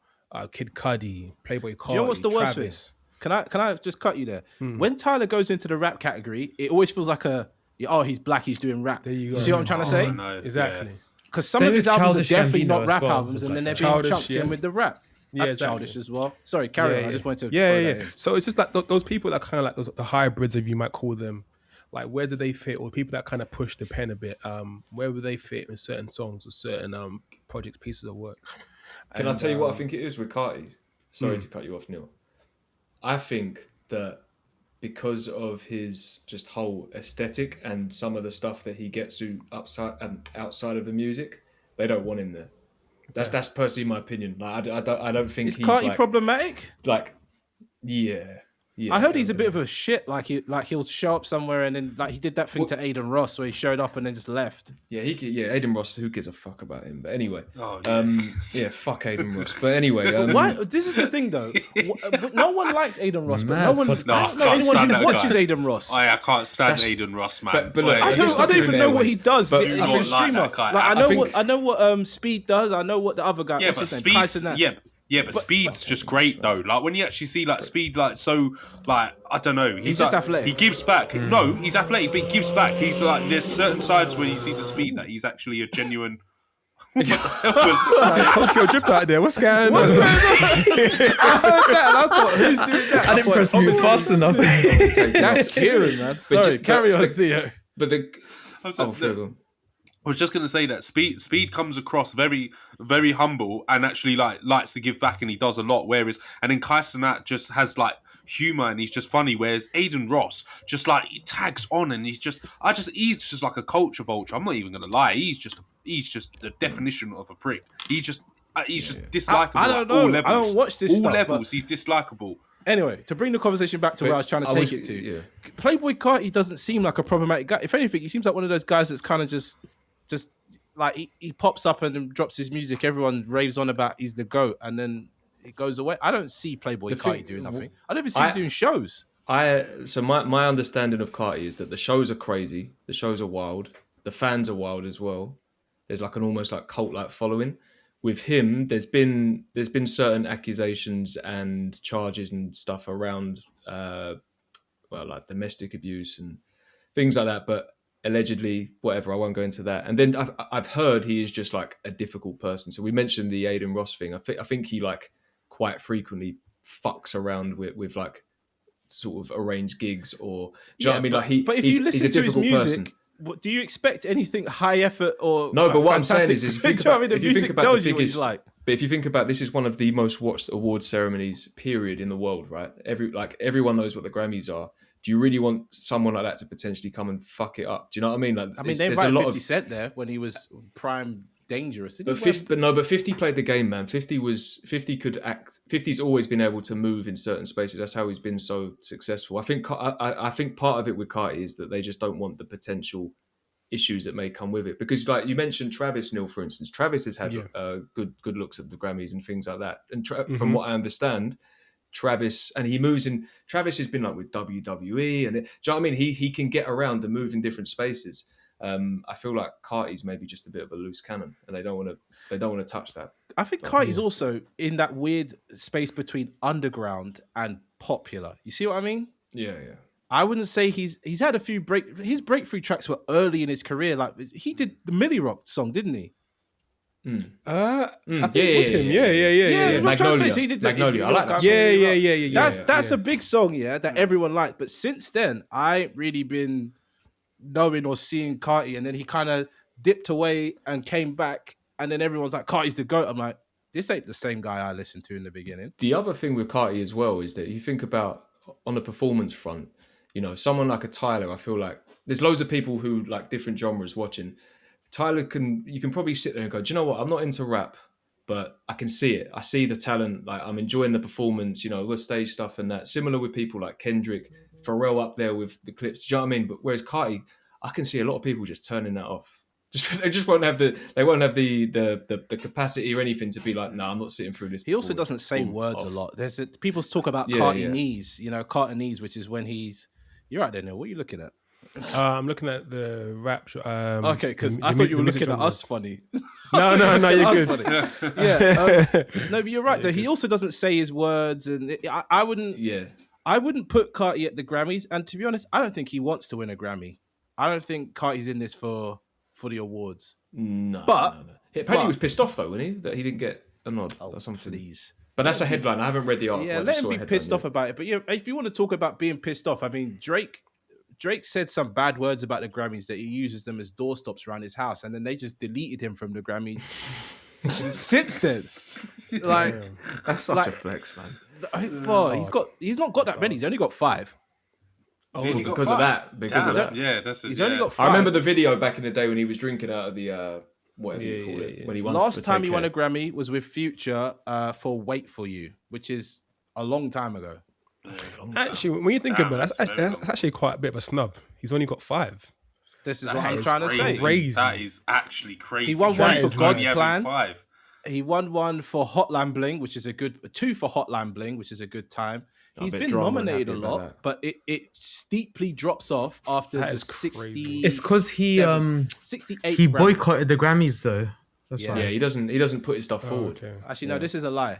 Speaker 3: Kid Cudi, Playboy Carti,
Speaker 4: Do you know what's the worst
Speaker 3: Travis.
Speaker 4: thing? Can I just cut you there? When Tyler goes into the rap category, it always feels like he's black, he's doing rap.
Speaker 3: There you go.
Speaker 4: You see what I'm trying to say?
Speaker 5: No,
Speaker 3: Exactly.
Speaker 4: Because some of his albums are definitely
Speaker 6: Gambino
Speaker 4: not
Speaker 6: as
Speaker 4: rap
Speaker 6: well.
Speaker 4: albums, and then they're being
Speaker 3: Childish,
Speaker 4: chunked in with the rap.
Speaker 3: Yeah,
Speaker 4: And
Speaker 3: exactly.
Speaker 4: Childish as well. Sorry, carry on. I just wanted to throw that in.
Speaker 3: So it's just like those people that kind of like the hybrids, if you might call them. Like, where do they fit, or people that kind of push the pen a bit? Where would they fit in certain songs or certain projects, pieces of work?
Speaker 2: Can I tell you what I think it is with Carti? Sorry to cut you off, Neil. I think that because of his just whole aesthetic and some of the stuff that he gets to outside of the music, they don't want him there. That's personally my opinion. Like, I don't think
Speaker 4: Is
Speaker 2: he's
Speaker 4: Carti
Speaker 2: like,
Speaker 4: problematic?
Speaker 2: Like, yeah.
Speaker 4: I heard he's a bit of a shit. Like he'll show up somewhere and then like he did that thing to Aiden Ross where he showed up and then just left.
Speaker 2: Yeah, Aiden Ross. Who gives a fuck about him? But anyway,
Speaker 5: Oh,
Speaker 2: fuck Aiden Ross. But anyway,
Speaker 4: Why? This is the thing though. No one likes Aiden Ross, but
Speaker 6: Mad
Speaker 4: no one.
Speaker 6: podcast.
Speaker 4: I don't know anyone who watches Aiden Ross.
Speaker 5: I can't stand Aiden Ross, man.
Speaker 2: but look,
Speaker 5: Wait,
Speaker 4: I don't even know what he does.
Speaker 2: But
Speaker 4: As
Speaker 2: I
Speaker 4: a
Speaker 2: think-
Speaker 4: streamer,
Speaker 5: like that
Speaker 4: like
Speaker 5: guy.
Speaker 4: I know what Speed does. I know what the other guy.
Speaker 5: Yeah,
Speaker 4: what's
Speaker 5: but
Speaker 4: his name?
Speaker 5: Speed's
Speaker 4: Tyson
Speaker 5: but Speed's just great though. Like when you actually see like Speed, like so, like I don't know,
Speaker 4: He's just
Speaker 5: like,
Speaker 4: athletic.
Speaker 5: He gives back. No, he's athletic, but he gives back. He's like there's certain sides where you see to Speed that he's actually a genuine.
Speaker 3: Tokyo Drift out there. What's going on?
Speaker 4: I heard that and I thought, who's doing that?
Speaker 6: I didn't press mute fast enough.
Speaker 4: That's Kieran, man. Sorry, carry on, Theo.
Speaker 2: But the
Speaker 5: I was just gonna say that Speed comes across very, very humble and actually likes to give back, and he does a lot. Whereas, and then Kai Cenat just has like humor and he's just funny. Whereas Aiden Ross just like he tags on and he's just like a culture vulture. I'm not even gonna lie. He's just the definition of a prick. He's just dislikable.
Speaker 4: I don't know.
Speaker 5: All levels.
Speaker 4: I don't watch this
Speaker 5: all
Speaker 4: stuff,
Speaker 5: levels. He's dislikable.
Speaker 4: Anyway, to bring the conversation back to where I was trying to take it to,
Speaker 2: yeah.
Speaker 4: Playboy Carti doesn't seem like a problematic guy. If anything, he seems like one of those guys that's kind of just like he pops up and then drops his music. Everyone raves on about he's the GOAT, and then it goes away. I don't see Playboy Carti doing nothing. I don't even see him doing shows.
Speaker 2: So my understanding of Carti is that the shows are crazy, the shows are wild, the fans are wild as well. There's like an almost like cult-like following. With him, there's been certain accusations and charges and stuff around like domestic abuse and things like that, but allegedly, whatever, I won't go into that. And then I've heard he is just like a difficult person. So we mentioned the Aiden Ross thing. I think he like quite frequently fucks around with like sort of arranged gigs or do you know what I mean? Like
Speaker 4: but if you listen to his music, do you expect anything high effort or
Speaker 2: no? But what I'm
Speaker 4: fantastic?
Speaker 2: saying is,
Speaker 4: if you think about the biggest, like.
Speaker 2: But if you think about this, is one of the most watched award ceremonies period in the world, right? Everyone knows what the Grammys are. Do you really want someone like that to potentially come and fuck it up? Do you know what I mean? Like,
Speaker 4: I mean, they invited 50 Cent there when he was prime dangerous.
Speaker 2: But 50 played the game, man. 50 could act. 50's always been able to move in certain spaces. That's how he's been so successful. I think part of it with Carti is that they just don't want the potential issues that may come with it. Because like you mentioned Travis, Neil, for instance, Travis has had good looks at the Grammys and things like that. And from what I understand, Travis, and he moves in. Travis has been like with WWE, and do you know what I mean? He can get around and move in different spaces. I feel like Carti's maybe just a bit of a loose cannon, and they don't want to touch that.
Speaker 4: I think Carti's also in that weird space between underground and popular. You see what I mean?
Speaker 2: Yeah.
Speaker 4: I wouldn't say he's had a few his breakthrough tracks were early in his career. Like he did the Millie Rock song, didn't he?
Speaker 3: I think it was him. Yeah.
Speaker 4: That's what I'm trying to say.
Speaker 2: Magnolia.
Speaker 4: So he did
Speaker 2: Magnolia. I like that.
Speaker 3: Yeah.
Speaker 4: That's a big song, that everyone liked. But since then, I ain't really been knowing or seeing Carti, and then he kind of dipped away and came back, and then everyone's like, Carti's the GOAT. I'm like, this ain't the same guy I listened to in the beginning.
Speaker 2: The other thing with Carti as well is that you think about on the performance front, someone like a Tyler, I feel like there's loads of people who like different genres watching. Tyler you can probably sit there and go, do you know what? I'm not into rap, but I can see it. I see the talent. Like I'm enjoying the performance, the stage stuff and that. Similar with people like Kendrick, Pharrell up there with the Clipse. Do you know what I mean? But whereas Carti, I can see a lot of people just turning that off. They just won't have the capacity or anything to be like, no, I'm not sitting through this.
Speaker 4: He also doesn't say words a lot. People talk about Carti-nese, Carti-nese, which is when you're right there, Neil. What are you looking at?
Speaker 3: I'm looking at the rap.
Speaker 4: Okay, because I thought you were looking at us funny.
Speaker 3: No, you're good.
Speaker 4: No, but you're right. Though he also doesn't say his words, and I wouldn't.
Speaker 2: Yeah,
Speaker 4: I wouldn't put Carti at the Grammys. And to be honest, I don't think he wants to win a Grammy. I don't think Carti's in this for the awards.
Speaker 2: No,
Speaker 4: but
Speaker 2: no. Apparently he was pissed off though, wasn't he, that he didn't get a nod or something.
Speaker 4: Please.
Speaker 2: But that's a headline. I haven't read the article.
Speaker 4: Yeah, let him be pissed off about it. But if you want to talk about being pissed off, I mean, Drake said some bad words about the Grammys that he uses them as doorstops around his house, and then they just deleted him from the Grammys since then. Like,
Speaker 2: that's such a flex, man.
Speaker 4: Well, he's not got that many. He's only got 5.
Speaker 2: Because of that.
Speaker 5: Yeah, that's it.
Speaker 4: He's only got 5.
Speaker 2: I remember the video back in the day when he was drinking out of the whatever you call it. When he won.
Speaker 4: Last time he won a Grammy was with Future for "Wait for You," which is a long time ago.
Speaker 3: Actually, when you think about it, that's actually quite a bit of a snub. He's only got 5.
Speaker 4: This is what I'm trying to say.
Speaker 3: Crazy.
Speaker 5: That is actually crazy.
Speaker 4: He won one for God's Plan.
Speaker 5: 5.
Speaker 4: He won one for Hotline Bling, which is a good 2 for Hotline Bling, which is a good time. He's been nominated a lot, but it steeply drops off after the 60.
Speaker 6: It's because he
Speaker 4: 68.
Speaker 6: He boycotted the Grammys though. That's
Speaker 2: Yeah, he doesn't put his stuff forward.
Speaker 3: Okay.
Speaker 4: Actually, no, this is a lie.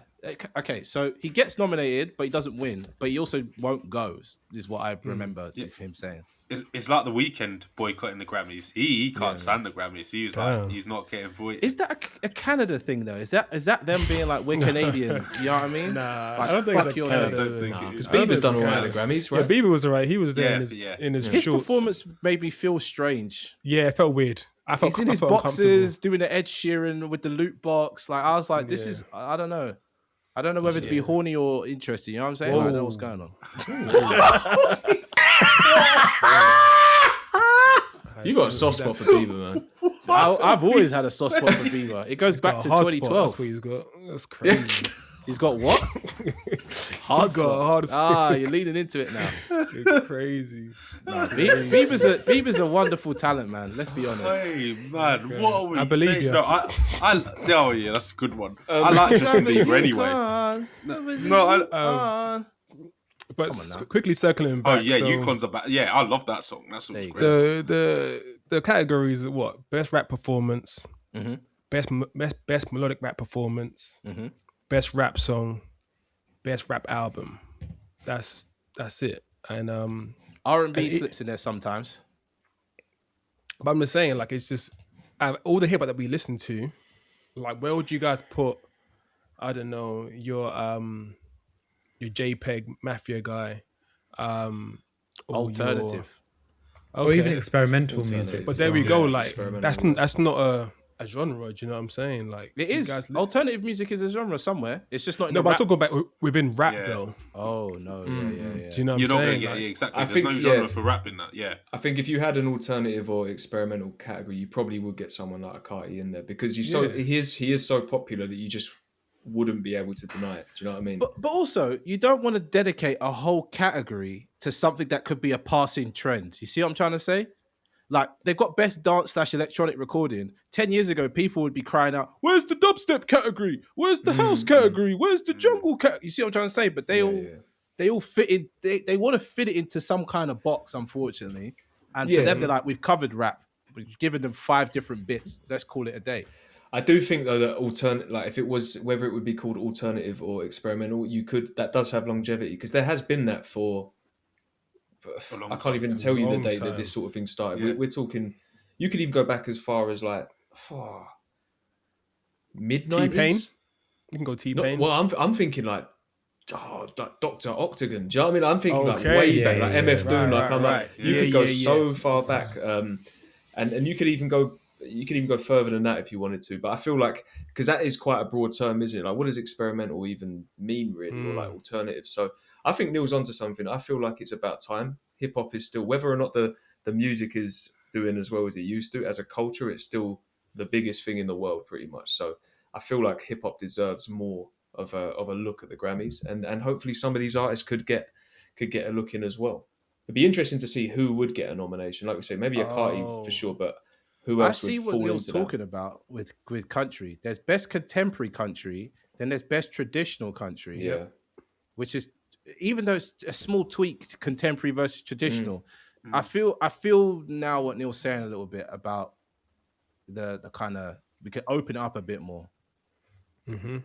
Speaker 4: Okay, so he gets nominated, but he doesn't win. But he also won't go. Is what I remember is him saying.
Speaker 5: It's like the Weeknd boycotting the Grammys. He can't stand the Grammys. He was like, he's not getting voted.
Speaker 4: Is that a Canada thing though? Is that them being like, we're Canadian? You know what I mean?
Speaker 3: Nah,
Speaker 4: like,
Speaker 3: I don't think
Speaker 4: fuck
Speaker 3: it's
Speaker 4: your
Speaker 5: I
Speaker 4: name.
Speaker 5: don't think it
Speaker 2: Because
Speaker 5: is.
Speaker 2: Bieber's done all right at the Grammys, right?
Speaker 3: Yeah, Bieber was alright. He was there
Speaker 5: Yeah,
Speaker 3: in his
Speaker 4: His
Speaker 3: shorts.
Speaker 4: performance made me feel strange.
Speaker 3: Yeah, it felt weird.
Speaker 4: He's in his boxes doing the Ed Sheeran with the loot box. Like I was like, this is I don't know. I don't know whether to be horny or interested. You know what I'm saying? I don't know what's going on.
Speaker 2: You got a soft spot for Bieber, man.
Speaker 4: I've always had a soft spot for Bieber. It goes back to 2012.
Speaker 3: That's what he's got. That's crazy.
Speaker 4: He's got what? Hard
Speaker 3: spot.
Speaker 4: You're leaning into it now.
Speaker 3: You're crazy.
Speaker 4: Bieber's a wonderful talent, man. Let's be honest.
Speaker 5: Hey man, what are we
Speaker 3: I believe
Speaker 5: saying?
Speaker 3: you.
Speaker 5: No, oh yeah, that's a good one. I like Justin Bieber anyway.
Speaker 3: But quickly circling back.
Speaker 5: Oh yeah,
Speaker 3: so
Speaker 5: Yukon's about. Yeah, I love that song. That song's great.
Speaker 3: the categories are what? Best rap performance, best melodic rap performance, best rap song, best rap album. That's it. And
Speaker 4: R&B slips in there sometimes.
Speaker 3: But I'm just saying, like, it's just all the hip hop that we listen to. Like, where would you guys put? I don't know, your JPEG Mafia guy,
Speaker 4: alternative,
Speaker 6: or even experimental music.
Speaker 3: But there we go. Like that's not a genre. Do you know what I'm saying? Like
Speaker 4: it is. Alternative music is a genre somewhere. It's just not.
Speaker 3: No, but I'm talking about within rap though.
Speaker 4: Oh no, yeah.
Speaker 3: Do you know what I'm saying?
Speaker 5: You're not going to get exactly. There's no genre for rap in that. Yeah.
Speaker 2: I think if you had an alternative or experimental category, you probably would get someone like a Carti in there because he is so popular that you just wouldn't be able to deny it. Do you know what I mean?
Speaker 4: But also, you don't want to dedicate a whole category to something that could be a passing trend. You see what I'm trying to say? Like, they've got best dance / electronic recording. 10 years ago, people would be crying out, where's the dubstep category? Where's the house category? Where's the jungle category? You see what I'm trying to say? But they all fit in. They want to fit it into some kind of box, unfortunately. And for them, they're like, we've covered rap. We've given them 5 different bits. Let's call it a day.
Speaker 2: I do think though that like if it was whether it would be called alternative or experimental, that does have longevity because there has been that for I can't even tell you the date that this sort of thing started. We're talking. You could even go back as far as like mid
Speaker 3: T-Pain.
Speaker 2: 90s.
Speaker 3: You can go T-Pain.
Speaker 2: Well, I'm thinking like Dr. Octagon. Do you know what I mean? I'm thinking like
Speaker 3: Okay.
Speaker 2: way
Speaker 6: Yeah,
Speaker 2: back, like
Speaker 6: yeah,
Speaker 2: MF
Speaker 6: yeah.
Speaker 2: Doom.
Speaker 3: Right,
Speaker 2: I'm
Speaker 3: right.
Speaker 2: like, you could go so far back, and you could even go. You could even go further than that if you wanted to. But I feel like because that is quite a broad term, isn't it? Like, what does experimental even mean, really, or like alternative? So I think Neil's onto something. I feel like it's about time. Hip hop is still, whether or not the music is doing as well as it used to as a culture, it's still the biggest thing in the world, pretty much. So I feel like hip hop deserves more of a look at the Grammys, and hopefully some of these artists could get a look in as well. It'd be interesting to see who would get a nomination. Like we say, maybe a Carti for sure, but who
Speaker 4: I
Speaker 2: else would
Speaker 4: see what
Speaker 2: fall
Speaker 4: Neil's
Speaker 2: into
Speaker 4: talking about with country. There's best contemporary country, then there's best traditional country.
Speaker 2: Yeah.
Speaker 4: Which is, even though it's a small tweak to contemporary versus traditional, I feel now what Neil's saying a little bit about the kind of, we could open it up a bit more.
Speaker 3: Mm-hmm.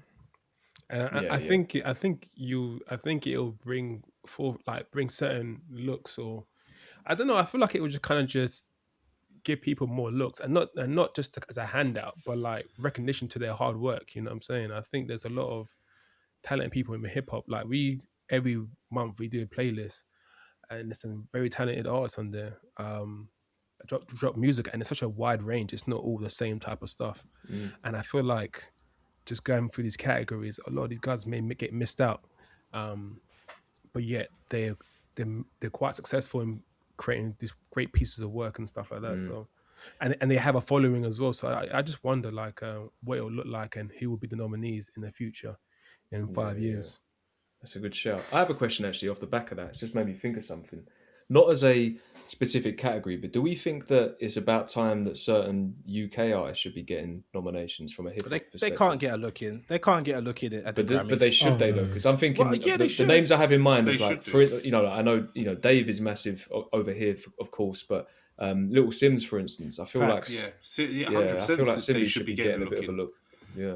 Speaker 3: And I think it'll bring certain looks, or I don't know. I feel like it would just kind of just give people more looks, and not just as a handout, but like recognition to their hard work. You know what I'm saying? I think there's a lot of talented people in hip hop. Like every month we do a playlist, and there's some very talented artists on there. Drop music, and it's such a wide range. It's not all the same type of stuff, and I feel like just going through these categories, a lot of these guys may get missed out, but yet they're quite successful in creating these great pieces of work and stuff like that. So, and they have a following as well. So I just wonder like what it'll look like and who will be the nominees in the future in 5 years.
Speaker 2: That's a good shout. I have a question actually off the back of that. It's just made me think of something. Not as a specific category, but do we think that it's about time that certain UK artists should be getting nominations from a hip hop perspective?
Speaker 4: They can't get a look in. They can't get a look in at the Grammys.
Speaker 2: But they should, though, because I'm thinking the names I have in mind is like, I know Dave is massive over here, of course, but Little Sims, for instance, I feel like
Speaker 5: 100%.
Speaker 2: I feel like
Speaker 5: they
Speaker 2: Sims should be getting a bit of a look. Yeah.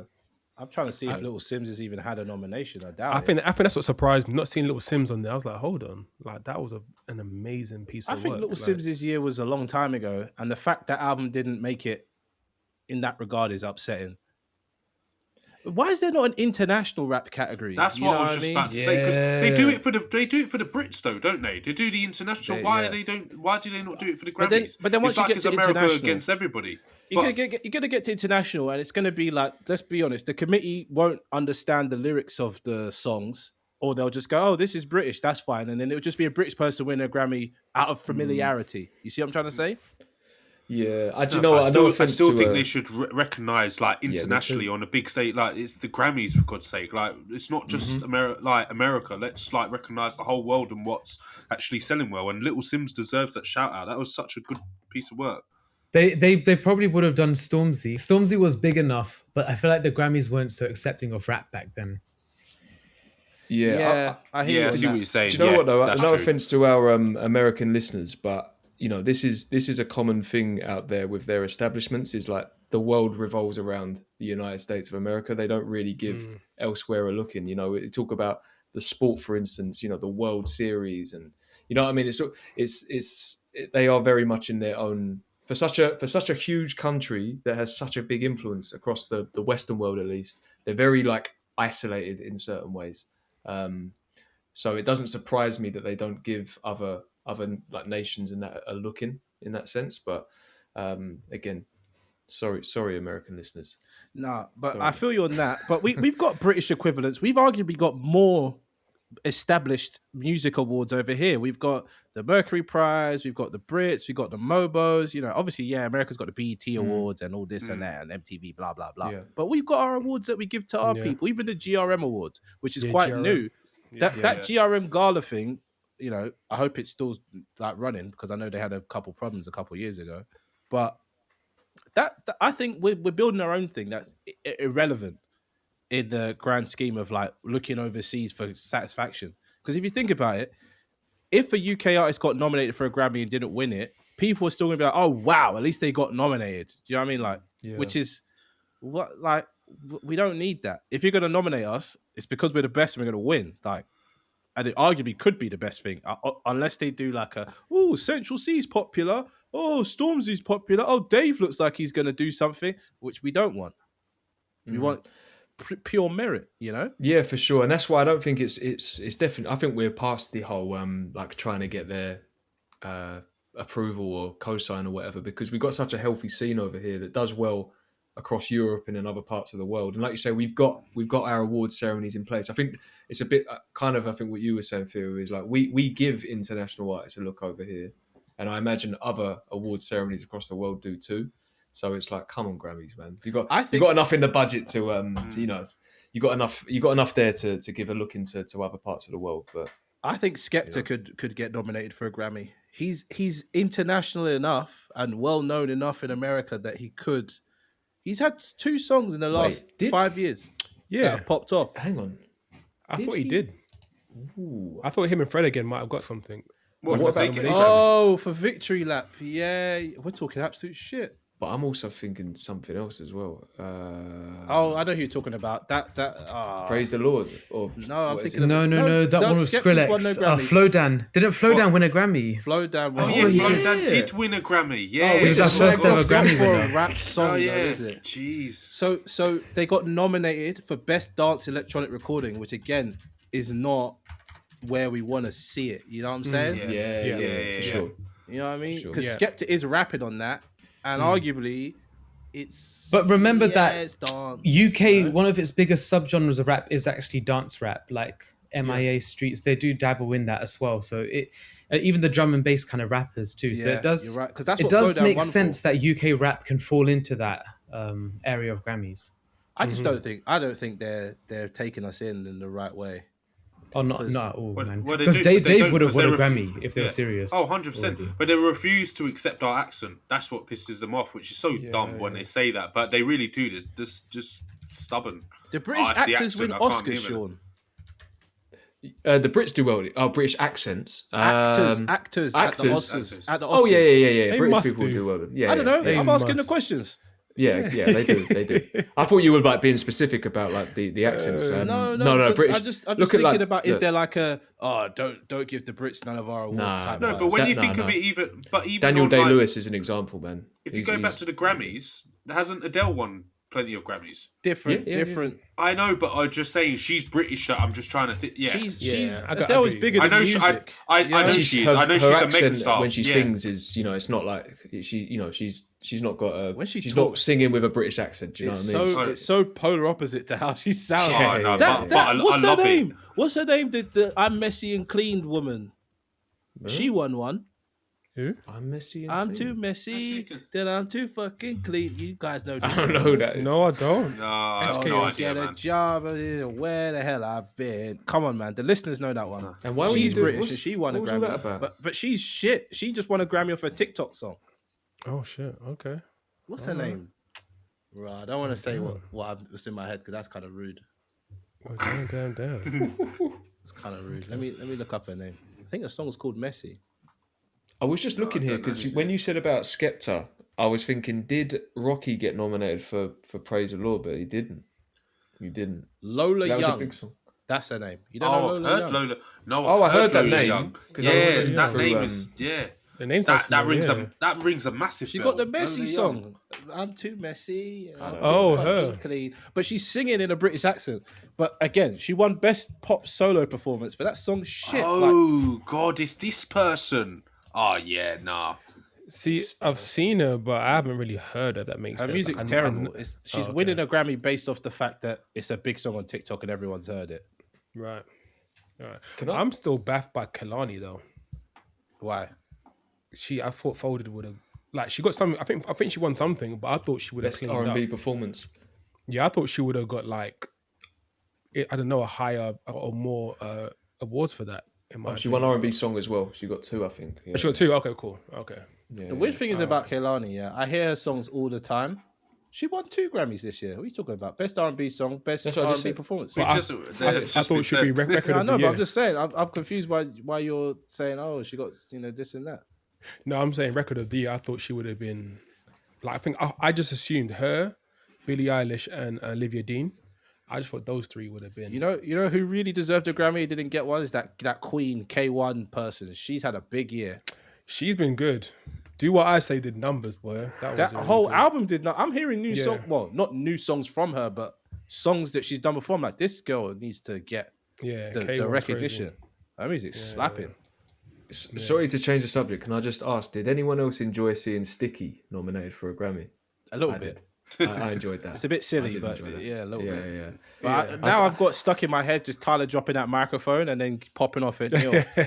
Speaker 4: I'm trying to see if Little Sims has even had a nomination. I doubt.
Speaker 3: I think that's what surprised me. Not seeing Little Sims on there, I was like, hold on, like that was an amazing piece of work.
Speaker 4: I think Little Sims' year was a long time ago, and the fact that album didn't make it in that regard is upsetting. Why is there not an international rap category?
Speaker 5: That's what I was just about to say, because they do it for the Brits though, don't they? They do the international. Why do they not do it for the Grammys?
Speaker 4: But then once
Speaker 5: it's
Speaker 4: you
Speaker 5: like
Speaker 4: get
Speaker 5: it's
Speaker 4: to
Speaker 5: America against everybody.
Speaker 4: You're gonna get to international, and it's gonna be like, let's be honest, the committee won't understand the lyrics of the songs, or they'll just go, "Oh, this is British, that's fine," and then it'll just be a British person winning a Grammy out of familiarity. You see what I'm trying to say?
Speaker 2: Yeah, I
Speaker 5: still think they should recognise like internationally on a big stage. Like it's the Grammys, for God's sake. Like it's not just America. Let's like recognise the whole world and what's actually selling well. And Little Sims deserves that shout out. That was such a good piece of work.
Speaker 6: They probably would have done Stormzy. Stormzy was big enough, but I feel like the Grammys weren't so accepting of rap back then.
Speaker 2: Yeah,
Speaker 4: I hear
Speaker 5: I see what you're saying.
Speaker 2: Do you know what though? No offense to our American listeners, but this is a common thing out there with their establishments. Is like the world revolves around the United States of America. They don't really give elsewhere a look in. They talk about the sport, for instance. The World Series, and what I mean. It's they are very much in their own. For such a huge country that has such a big influence across the Western world, at least, they're very like isolated in certain ways. So it doesn't surprise me that they don't give other like nations in that a look in that sense. But again, sorry, American listeners.
Speaker 4: Nah, but sorry. I feel you on that. But we've got British equivalents. We've arguably got more established music awards over here. We've got the Mercury Prize, we've got the Brits, we've got the Mobos. Obviously, America's got the BET Awards and all this and that, and MTV, blah blah blah. Yeah. But we've got our awards that we give to our people, even the GRM Awards, which is quite GRM. New. That GRM Gala thing, I hope it's still like running, because I know they had a couple problems a couple years ago. But that I think we're building our own thing that's irrelevant in the grand scheme of like looking overseas for satisfaction. Because if you think about it, if a UK artist got nominated for a Grammy and didn't win it, people are still gonna be like, "Oh wow, at least they got nominated." Do you know what I mean? Like, which is what, like, we don't need that. If you're gonna nominate us, it's because we're the best and we're gonna win. Like, and it arguably could be the best thing, unless they do like Central C's popular, Stormzy's popular, Dave looks like he's gonna do something, which we don't want. We want pure merit, you know?
Speaker 2: Yeah, for sure. And that's why I don't think it's definitely. I think we're past the whole like trying to get their approval or cosign or whatever, because we've got such a healthy scene over here that does well across Europe and in other parts of the world. And like you say, we've got our awards ceremonies in place. I think it's a bit kind of, I think what you were saying, Theo, is like we give international artists a look over here, and I imagine other awards ceremonies across the world do too. So it's like, come on, Grammys, man. You got enough in the budget to you know, you got enough there to give a look into other parts of the world. But
Speaker 4: I think Skepta could get nominated for a Grammy. He's international enough and well known enough in America that he could. He's had 2 songs in the last 5 years that have popped off.
Speaker 2: Hang on,
Speaker 3: I thought he did. Ooh. I thought him and Fred again might have got something.
Speaker 5: What
Speaker 4: about for Victory Lap? Yeah, we're talking absolute shit.
Speaker 2: But I'm also thinking something else as well.
Speaker 4: I know who you're talking about.
Speaker 2: Praise the Lord. Or
Speaker 4: no, I'm thinking
Speaker 6: no. That one was Skrillex. Flowdown. Didn't Flowdown win a Grammy?
Speaker 4: Flowdown won.
Speaker 5: Flowdown did win a Grammy. Yeah,
Speaker 6: it was our first ever Grammy
Speaker 4: for a rap song. Is it?
Speaker 5: Jeez.
Speaker 4: So they got nominated for Best Dance Electronic Recording, which again is not where we want to see it. You know what I'm saying?
Speaker 2: Yeah, for sure.
Speaker 4: You know what I mean? Because Skepta is rapping on that. And arguably, it's...
Speaker 6: But remember that UK, one of its biggest subgenres of rap is actually dance rap, like MIA Streets. They do dabble in that as well. So even the drum and bass kind of rappers too. So it does,
Speaker 4: you're right, 'cause that's what
Speaker 6: it does make sense that UK rap can fall into that area of Grammys.
Speaker 4: I just don't think they're taking us in the right way.
Speaker 6: Oh, not at all, man. Because Dave would have won a Grammy if they were serious.
Speaker 5: Oh, 100%. But they refuse to accept our accent. That's what pisses them off, which is so dumb when they say that. But they really do. They're just stubborn.
Speaker 4: The British actors win Oscars, Sean.
Speaker 2: The Brits do well. Oh, British accents.
Speaker 4: Actors at the Oscars.
Speaker 2: Oh, yeah. British
Speaker 3: must
Speaker 2: people do well. Yeah,
Speaker 4: I don't know. I'm asking the questions.
Speaker 2: Yeah, they do. I thought you were like being specific about like the accents. No, British.
Speaker 4: I'm just thinking about is there like a don't give the Brits none of our awards type?
Speaker 5: No, but when you think of it, even
Speaker 2: Daniel Day-Lewis is an example, man.
Speaker 5: If you go back to the Grammys, hasn't Adele won plenty of Grammys?
Speaker 4: Different.
Speaker 5: I know, but I'm just saying she's British. I'm just trying to think. Yeah,
Speaker 4: Adele is bigger than music.
Speaker 5: I know she is. I know she's a megastar.
Speaker 2: When she sings, is it's not like she's not got a she's not singing with a British accent. Do you know what I mean?
Speaker 4: It's so polar opposite to how she sounds.
Speaker 5: What's her
Speaker 4: name? What's her name? The I'm Messy and Clean woman. She won one.
Speaker 2: Who? I'm messy. And
Speaker 4: I'm
Speaker 2: clean.
Speaker 4: too messy. Then I'm too fucking clean. You guys know this.
Speaker 2: I don't know who that is.
Speaker 3: No, I don't.
Speaker 5: No, I have no idea,
Speaker 4: get a job. Where the hell I've been? Come on, man. The listeners know that one.
Speaker 2: And why
Speaker 4: she's British and she won a Grammy. But she's shit. She just won a Grammy off her TikTok song.
Speaker 3: Oh shit. Okay.
Speaker 4: What's her name? Right. I don't want to say what's in my head because that's kind of rude.
Speaker 3: Damn.
Speaker 4: It's kind of rude. Let me look up her name. I think the song was called Messy.
Speaker 2: I was just looking here because when you said about Skepta, I was thinking, did Rocky get nominated for Praise the Lord? But he didn't.
Speaker 4: Lola
Speaker 2: that
Speaker 4: Young.
Speaker 2: Was a big song.
Speaker 4: That's her name. You don't know
Speaker 5: I've
Speaker 4: Lola
Speaker 5: heard
Speaker 4: Young?
Speaker 5: Lola. No, I've
Speaker 2: heard that
Speaker 5: Lola
Speaker 2: name.
Speaker 5: Young.
Speaker 2: That
Speaker 5: name is
Speaker 3: The name's
Speaker 5: that rings a massive.
Speaker 4: She
Speaker 5: bell.
Speaker 4: got the messy song. I'm too messy.
Speaker 3: Her.
Speaker 4: Clean. But she's singing in a British accent. But again, she won best pop solo performance. But that song's shit.
Speaker 5: Oh God, it's this person. Oh yeah, nah.
Speaker 3: See, I've seen her, but I haven't really heard her. That makes
Speaker 4: her
Speaker 3: sense.
Speaker 4: music's terrible. She's winning a Grammy based off the fact that it's a big song on TikTok and everyone's heard it.
Speaker 3: Right. I'm still baffed by Kehlani though.
Speaker 4: Why?
Speaker 3: I thought Folded would have she got something. I think she won something, but I thought she would have
Speaker 2: best R&B performance.
Speaker 3: Yeah, I thought she would have got a higher or more awards for that.
Speaker 2: She won R&B song as well. She got 2, I think. Yeah.
Speaker 3: She got 2. Okay, cool. Okay.
Speaker 4: Yeah, the weird thing is about Kehlani. I hear her songs all the time. She won 2 Grammys this year. What are you talking about? Best R&B song, best R&B performance.
Speaker 3: I thought it should be record of the year.
Speaker 4: I know, but I'm just saying. I'm confused why you're saying, oh, she got this and that.
Speaker 3: No, I'm saying record of the year. I thought she would have been I just assumed her, Billie Eilish, and Olivia Dean. I just thought those 3 would have been.
Speaker 4: You know who really deserved a Grammy didn't get one is that Queen K1 person. She's had a big year.
Speaker 3: She's been good. Do What I Say did numbers, boy.
Speaker 4: That
Speaker 3: was really
Speaker 4: whole
Speaker 3: good.
Speaker 4: album did not. I'm hearing new songs. Well, not new songs from her, but songs that she's done before. I'm like, this girl needs to get the recognition. That music's slapping.
Speaker 2: Sorry to change the subject. Can I just ask, did anyone else enjoy seeing Sticky nominated for a Grammy?
Speaker 4: A little bit.
Speaker 2: I enjoyed that.
Speaker 4: It's a bit silly, but yeah, a little bit.
Speaker 2: Yeah.
Speaker 4: But now I've got stuck in my head just Tyler dropping that microphone and then popping off it.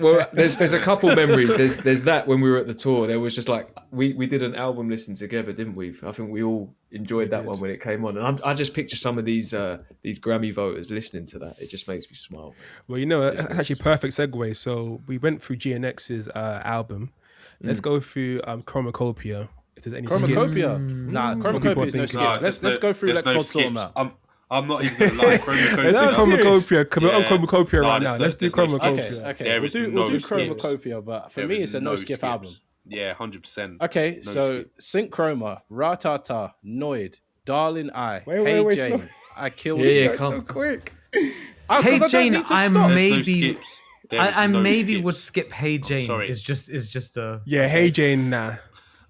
Speaker 2: Well, there's a couple memories. There's that when we were at the tour. There was just like we did an album listen together, didn't we? I think we all enjoyed that one when it came on. And I just picture some of these Grammy voters listening to that. It just makes me smile.
Speaker 3: Well, you know, that's actually perfect segue. So we went through GNX's album. Let's go through Chromacopia. If there's any
Speaker 4: Chromacopia?
Speaker 3: skips.
Speaker 4: Nah, Chromacopia is no skips. Let's go through Let God sort them out.
Speaker 5: I'm not even going to lie.
Speaker 3: Let's do Chromacopia. We're on Chromacopia right now. Let's do
Speaker 5: no
Speaker 3: Chromacopia.
Speaker 4: Okay. We'll do Chromacopia, but for me, it's a no-skip album.
Speaker 5: Yeah, 100%.
Speaker 4: Okay, so Sync Chroma, Ratata, Noid, Darling I,
Speaker 3: Wait,
Speaker 4: Hey
Speaker 3: slow.
Speaker 4: Jane, I Killed
Speaker 2: Yeah,
Speaker 4: You.
Speaker 2: come.
Speaker 3: So quick.
Speaker 6: Hey Jane, I maybe
Speaker 5: skips.
Speaker 6: I
Speaker 5: no
Speaker 6: maybe
Speaker 5: skips.
Speaker 6: would skip Hey Jane.
Speaker 5: sorry.
Speaker 6: It's just the
Speaker 3: Yeah, Hey Jane, nah.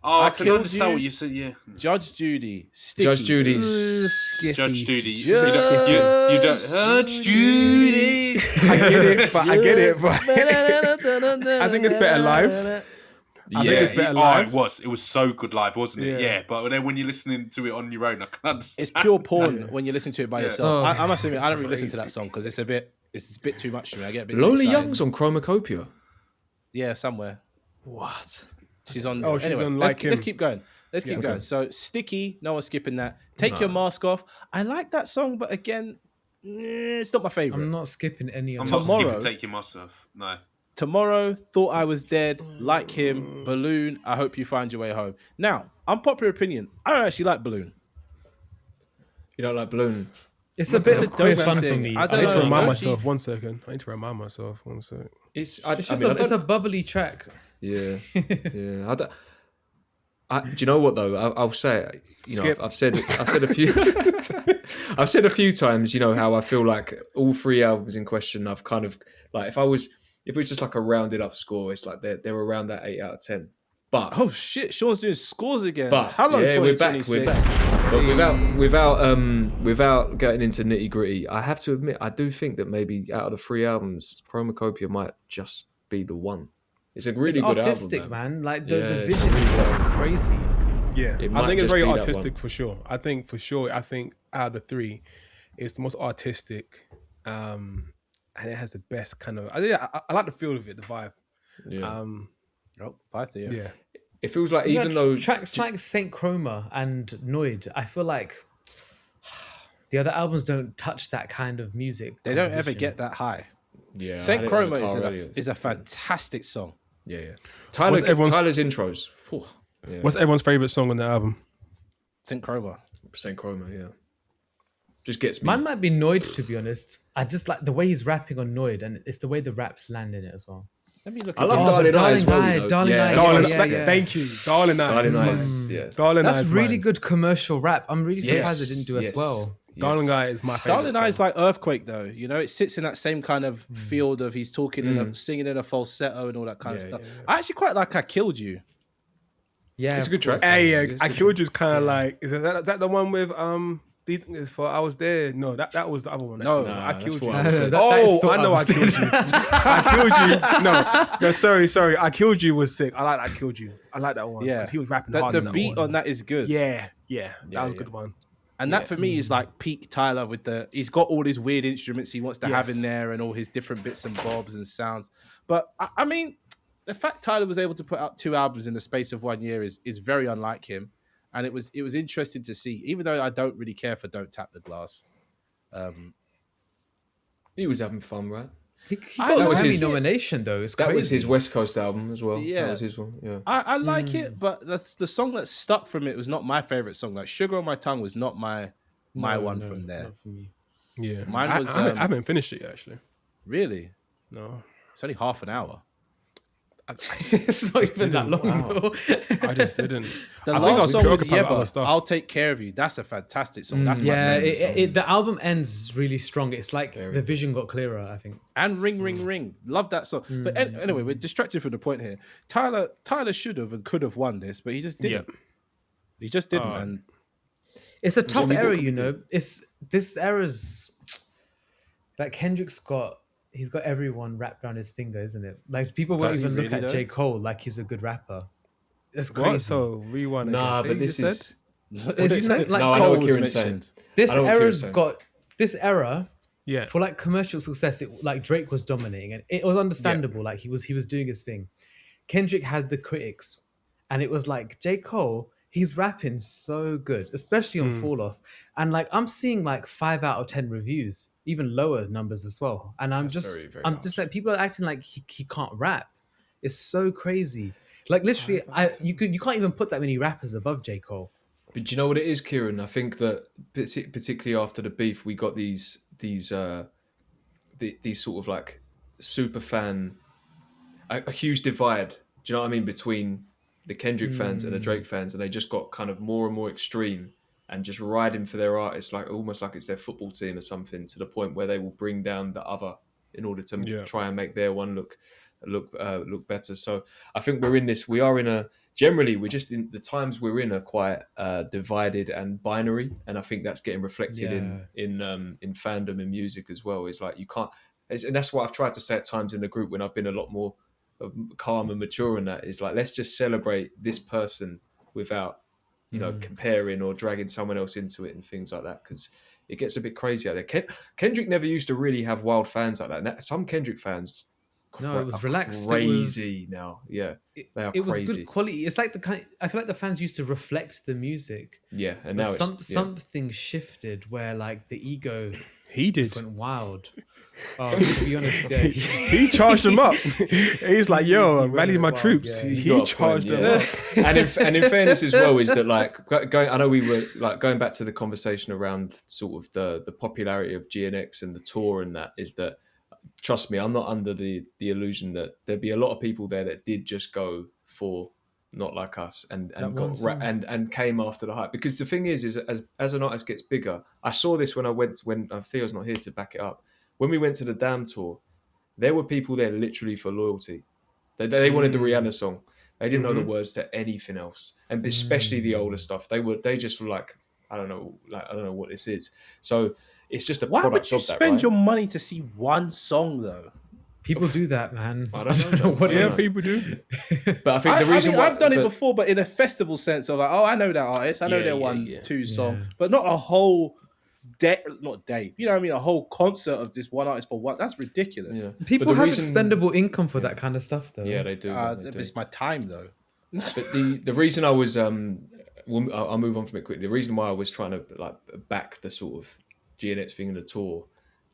Speaker 5: Oh, I can
Speaker 4: Killed
Speaker 5: understand
Speaker 4: You.
Speaker 5: what you said. Yeah,
Speaker 4: Judge Judy, Sticky.
Speaker 2: Judge Judy's.
Speaker 5: Judge Judy. You
Speaker 4: Judge
Speaker 5: don't. Judge Judy.
Speaker 3: I get it, but I think it's better live. I think it's better live.
Speaker 5: It was so good live, wasn't it? Yeah, but then when you're listening to it on your own, I can understand.
Speaker 4: It's pure porn when you listen to it by yourself. I must admit, I don't really listen to that song because it's a bit too much for me. I get a bit too
Speaker 2: Lonely
Speaker 4: excited.
Speaker 2: Young's on Chromacopia.
Speaker 4: Yeah, somewhere.
Speaker 2: What?
Speaker 4: She's on.
Speaker 3: Oh, she's on Like Him.
Speaker 4: Let's keep going. Let's keep going. So Sticky, no one's skipping that. Take Your Mask Off. I like that song, but again, it's not my favorite.
Speaker 6: I'm not skipping any of
Speaker 5: I'm
Speaker 6: them.
Speaker 5: not skipping Take Your Mask Off. No.
Speaker 4: Tomorrow, Thought I Was Dead, Like Him, Balloon, I Hope You Find Your Way Home. Now, unpopular opinion, I don't actually like Balloon.
Speaker 2: You don't like Balloon?
Speaker 6: It's a bit of queer
Speaker 4: dope
Speaker 6: fun for
Speaker 4: thing.
Speaker 6: me.
Speaker 4: I
Speaker 3: I
Speaker 4: don't
Speaker 3: need to
Speaker 4: know.
Speaker 3: remind
Speaker 4: Don't
Speaker 3: myself. 1 second. I need to remind myself. 1 sec.
Speaker 2: It's
Speaker 6: It's a bubbly track.
Speaker 2: Yeah. Do you know what though? I'll say it. You know, I've said a few. I've said a few times. You know how I feel like all three albums in question. I've kind of like if it was just like a rounded up score, it's like they're around that 8 out of 10. But
Speaker 4: Oh shit, Sean's doing scores again.
Speaker 2: but
Speaker 4: Hello,
Speaker 2: yeah, we're back.
Speaker 4: 2026.
Speaker 2: But without getting into nitty gritty, I have to admit I do think that maybe out of the three albums, Chromacopia might just be the one. It's a really
Speaker 6: It's
Speaker 2: good
Speaker 6: artistic,
Speaker 2: album,
Speaker 6: man. Like the
Speaker 2: Yeah,
Speaker 6: vision is what's crazy.
Speaker 3: Yeah,
Speaker 2: It
Speaker 3: I
Speaker 2: might
Speaker 3: think it's
Speaker 2: just
Speaker 3: very
Speaker 2: be that
Speaker 3: artistic
Speaker 2: one.
Speaker 3: for sure. I think out of the three, it's the most artistic, and it has the best kind of. I like the feel of it, the vibe.
Speaker 2: Yeah.
Speaker 4: Oh, bye, Theo.
Speaker 3: Yeah,
Speaker 2: It feels like
Speaker 6: You
Speaker 2: even
Speaker 6: know,
Speaker 2: though
Speaker 6: tracks like Saint Chroma and Noid, I feel like the other albums don't touch that kind of music.
Speaker 4: They don't ever
Speaker 6: composition.
Speaker 4: get that high.
Speaker 2: yeah, I
Speaker 4: Saint
Speaker 2: had it in the
Speaker 4: Chroma
Speaker 2: car earlier.
Speaker 4: is a fantastic song.
Speaker 2: Yeah.
Speaker 3: What's everyone's-
Speaker 2: Tyler's intros. Phew. Yeah.
Speaker 3: What's everyone's favorite song on the album?
Speaker 4: Saint Chroma.
Speaker 2: Saint Chroma? Yeah. Just gets me.
Speaker 6: Mine might be Noid, to be honest. I just like the way he's rapping on Noid, and it's the way the raps land in it as well.
Speaker 4: Let me look
Speaker 2: I
Speaker 4: at
Speaker 2: love
Speaker 6: Oh,
Speaker 2: Darling
Speaker 6: the
Speaker 2: Eye as well.
Speaker 6: Darling
Speaker 2: You know?
Speaker 6: Eye, Darling
Speaker 2: yeah,
Speaker 6: Eye.
Speaker 2: that's
Speaker 3: Darling,
Speaker 2: what I-
Speaker 6: yeah.
Speaker 3: thank you, Darling Eye.
Speaker 2: Darling
Speaker 3: is
Speaker 2: Eye
Speaker 3: mine.
Speaker 2: is- yeah.
Speaker 3: Darling Eye
Speaker 6: That's
Speaker 3: is
Speaker 6: really
Speaker 3: mine.
Speaker 6: good commercial rap. I'm really surprised
Speaker 2: Yes,
Speaker 6: it didn't do as
Speaker 2: yes.
Speaker 6: well.
Speaker 3: Darling Eye is my favorite.
Speaker 4: Darling Eye is
Speaker 3: song.
Speaker 4: like Earthquake, though. You know, it sits in that same kind of field of he's talking and singing in a falsetto and all that kind of stuff. I actually quite like I Killed You.
Speaker 6: Yeah,
Speaker 2: It's a good track.
Speaker 3: Hey, yeah,
Speaker 2: It's
Speaker 3: I
Speaker 2: good.
Speaker 3: Killed You's kind of like. Is that the one with for I Was There? No, that was the other one.
Speaker 4: No,
Speaker 3: actually.
Speaker 2: Nah,
Speaker 3: I
Speaker 2: that's
Speaker 3: Killed
Speaker 2: for
Speaker 3: You.
Speaker 2: I Was There.
Speaker 6: That is
Speaker 3: Oh,
Speaker 6: Thought
Speaker 3: I know
Speaker 6: I
Speaker 3: I
Speaker 6: Was
Speaker 3: Killed You. I Killed You. No, sorry. I Killed You was sick. I like I Killed You. I like that one.
Speaker 4: Yeah.
Speaker 3: 'Cause he was rapping
Speaker 4: The
Speaker 3: hard. in that
Speaker 4: beat
Speaker 3: one.
Speaker 4: on that is good.
Speaker 3: Yeah, that was a good one.
Speaker 4: And that for me is like peak Tyler with he's got all his weird instruments he wants to have in there and all his different bits and bobs and sounds. But I mean, the fact Tyler was able to put out 2 albums in the space of 1 year is very unlike him. And it was interesting to see, even though I don't really care for Don't Tap the Glass.
Speaker 2: He was having fun, right?
Speaker 6: He got
Speaker 2: That
Speaker 6: a
Speaker 2: was
Speaker 6: Grammy
Speaker 2: his-
Speaker 6: nomination though. It's
Speaker 2: That
Speaker 6: crazy.
Speaker 2: was his West Coast album as well.
Speaker 4: Yeah.
Speaker 2: That was his one. Yeah.
Speaker 4: I like it, but the song that stuck from it was not my favorite song. Like Sugar on My Tongue was not my one from there.
Speaker 6: Not for me.
Speaker 3: Yeah,
Speaker 4: Mine was,
Speaker 3: I haven't finished it yet, actually.
Speaker 4: Really?
Speaker 3: No,
Speaker 4: It's only half an hour.
Speaker 6: It's not even that long ago.
Speaker 3: I just didn't.
Speaker 4: The
Speaker 3: I think I
Speaker 4: last
Speaker 3: was
Speaker 4: song with
Speaker 3: preoccupied with other
Speaker 4: Yebba,
Speaker 3: stuff.
Speaker 4: I'll Take Care of You. That's a fantastic song. That's my
Speaker 6: Yeah,
Speaker 4: favorite song.
Speaker 6: the album ends really strong. It's like the vision got clearer, I think.
Speaker 4: And Ring Ring Ring. Love that song. But anyway, we're distracted from the point here. Tyler should have and could have won this, but he just didn't. He just didn't. And
Speaker 6: it's a tough era, you know. This era's like he's got everyone wrapped around his finger, isn't it? Like people won't even look at J. Cole like he's a good rapper. That's crazy.
Speaker 3: What? So rewind.
Speaker 2: Nah,
Speaker 3: again.
Speaker 2: but this is.
Speaker 6: It's like
Speaker 2: No, I know what Kieran's saying.
Speaker 6: This
Speaker 2: I know what
Speaker 6: era's
Speaker 2: Kieran's
Speaker 6: got this era.
Speaker 3: Yeah.
Speaker 6: For like commercial success, like Drake was dominating, and it was understandable. Like he was doing his thing. Kendrick had the critics, and it was like J. Cole. He's rapping so good, especially on Fall Off. And like I'm seeing like 5 out of 10 reviews, even lower numbers as well. And I'm just like people are acting like he can't rap. It's so crazy. Like literally, you can't even put that many rappers above J. Cole.
Speaker 2: But do you know what it is, Kieran? I think that particularly after the beef, we got these sort of like super fan, a huge divide. Do you know what I mean, between the Kendrick fans and the Drake fans, and they just got kind of more and more extreme and just riding for their artists, like almost like it's their football team or something, to the point where they will bring down the other in order to try and make their one look better. So I think we're just in the times we're in are quite divided and binary, and I think that's getting reflected in fandom and music as well. It's like you can't, and that's what I've tried to say at times in the group when I've been a lot more calm and mature in that, is like, let's just celebrate this person without comparing or dragging someone else into it and things like that, because it gets a bit crazy out there. Kendrick never used to really have wild fans like that. Now, some Kendrick fans
Speaker 6: it was relaxed,
Speaker 2: crazy now. They are crazy.
Speaker 6: It was good quality. It's like I feel like the fans used to reflect the music.
Speaker 2: Yeah, and now
Speaker 6: something shifted where like the ego
Speaker 3: He did.
Speaker 6: went wild. To be honest,
Speaker 3: he charged them up. He's like, "Yo, rally my troops."
Speaker 6: Yeah.
Speaker 3: He charged them up.
Speaker 2: and in fairness as well, is that like going? I know we were like going back to the conversation around sort of the popularity of GNX and the tour, and that is that. Trust me, I'm not under the illusion that there'd be a lot of people there that did just go for Not Like Us and and came after the hype. Because the thing is as an artist gets bigger, I saw this when Theo's not here to back it up. When we went to the Damn tour, there were people there literally for loyalty. They wanted the Rihanna song. They didn't know the words to anything else, and especially the older stuff. They just were like, I don't know what this is. So it's just a
Speaker 4: Why
Speaker 2: product
Speaker 4: would you
Speaker 2: of that,
Speaker 4: spend
Speaker 2: right?
Speaker 4: your money to see one song though?
Speaker 6: People do that, man.
Speaker 2: I don't know what.
Speaker 3: Yeah, people do.
Speaker 2: But I think the reason why
Speaker 4: I've done it before, but in a festival sense of like, oh, I know that artist, I know their 1-2 song, but not a whole day. Not day. You know what I mean? A whole concert of this one artist for one. That's ridiculous.
Speaker 2: Yeah.
Speaker 6: People have expendable income for that kind of stuff, though.
Speaker 2: Yeah, they do.
Speaker 4: It's my time though.
Speaker 2: But the reason I was I'll move on from it quickly. The reason why I was trying to like back the sort of GNX thing in the tour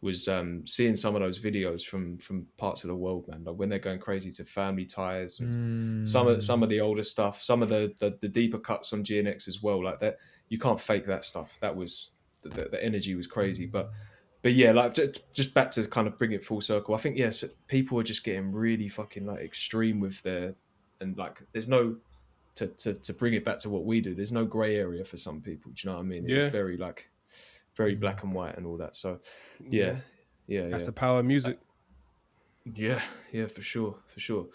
Speaker 2: was seeing some of those videos from parts of the world, man. Like when they're going crazy to Family Ties, and some of the older stuff, some of the deeper cuts on GNX as well. Like that, you can't fake that stuff. That was the energy was crazy. But yeah, like just back to kind of bring it full circle. I think yes, people are just getting really fucking like extreme with their, and like there's no to bring it back to what we do. There's no grey area for some people. Do you know what I mean?
Speaker 3: Yeah.
Speaker 2: It's very black and white and all that. So yeah.
Speaker 3: That's the power of music.
Speaker 2: Yeah, for sure. So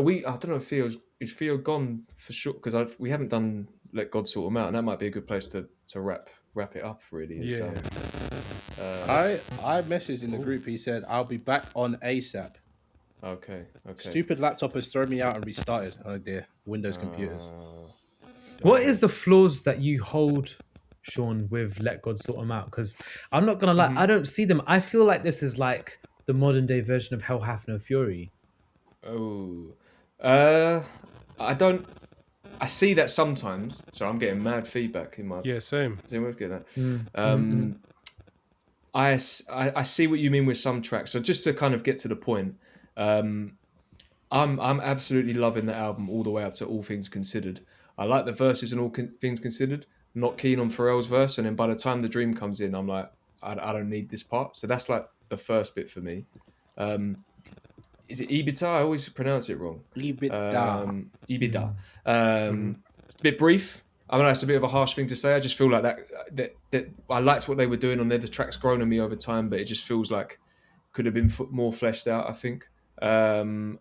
Speaker 2: I don't know if is Theo gone for sure, because we haven't done Let God Sort Them Out, and that might be a good place to wrap it up really.
Speaker 3: Yeah.
Speaker 4: I messaged in the group. He said, "I'll be back on ASAP."
Speaker 2: Okay.
Speaker 4: Stupid laptop has thrown me out and restarted. Oh dear, Windows computers.
Speaker 6: What is the flaws that you hold, Sean, with Let God Sort Them Out? Because I'm not gonna lie, I don't see them. I feel like this is like the modern day version of Hell Hath No Fury.
Speaker 2: I don't. I see that sometimes, so I'm getting mad feedback in my.
Speaker 3: Yeah, same.
Speaker 2: I see what you mean with some tracks. So just to kind of get to the point, I'm absolutely loving the album all the way up to All Things Considered. I like the verses and All Things Considered. Not keen on Pharrell's verse, and then by the time the dream comes in, I'm like, I don't need this part. So that's like the first bit for me. is it Ibiza? I always pronounce it wrong.
Speaker 4: EBITDA.
Speaker 2: Ibida. It's a bit brief. I mean, that's a bit of a harsh thing to say. I just feel like that I liked what they were doing on there. The track's grown on me over time, but it just feels like could have been more fleshed out, I think. I'm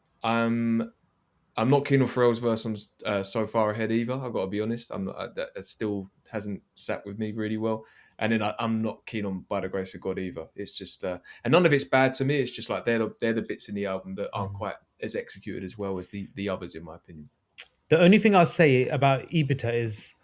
Speaker 2: not keen on Pharrell's verse. I'm so far ahead either. I've got to be honest. That still hasn't sat with me really well. And then I'm not keen on By the Grace of God either. It's just, and none of it's bad to me. It's just like they're the bits in the album that aren't quite as executed as well as the others, in my opinion.
Speaker 6: The only thing I'll say about Ibiza is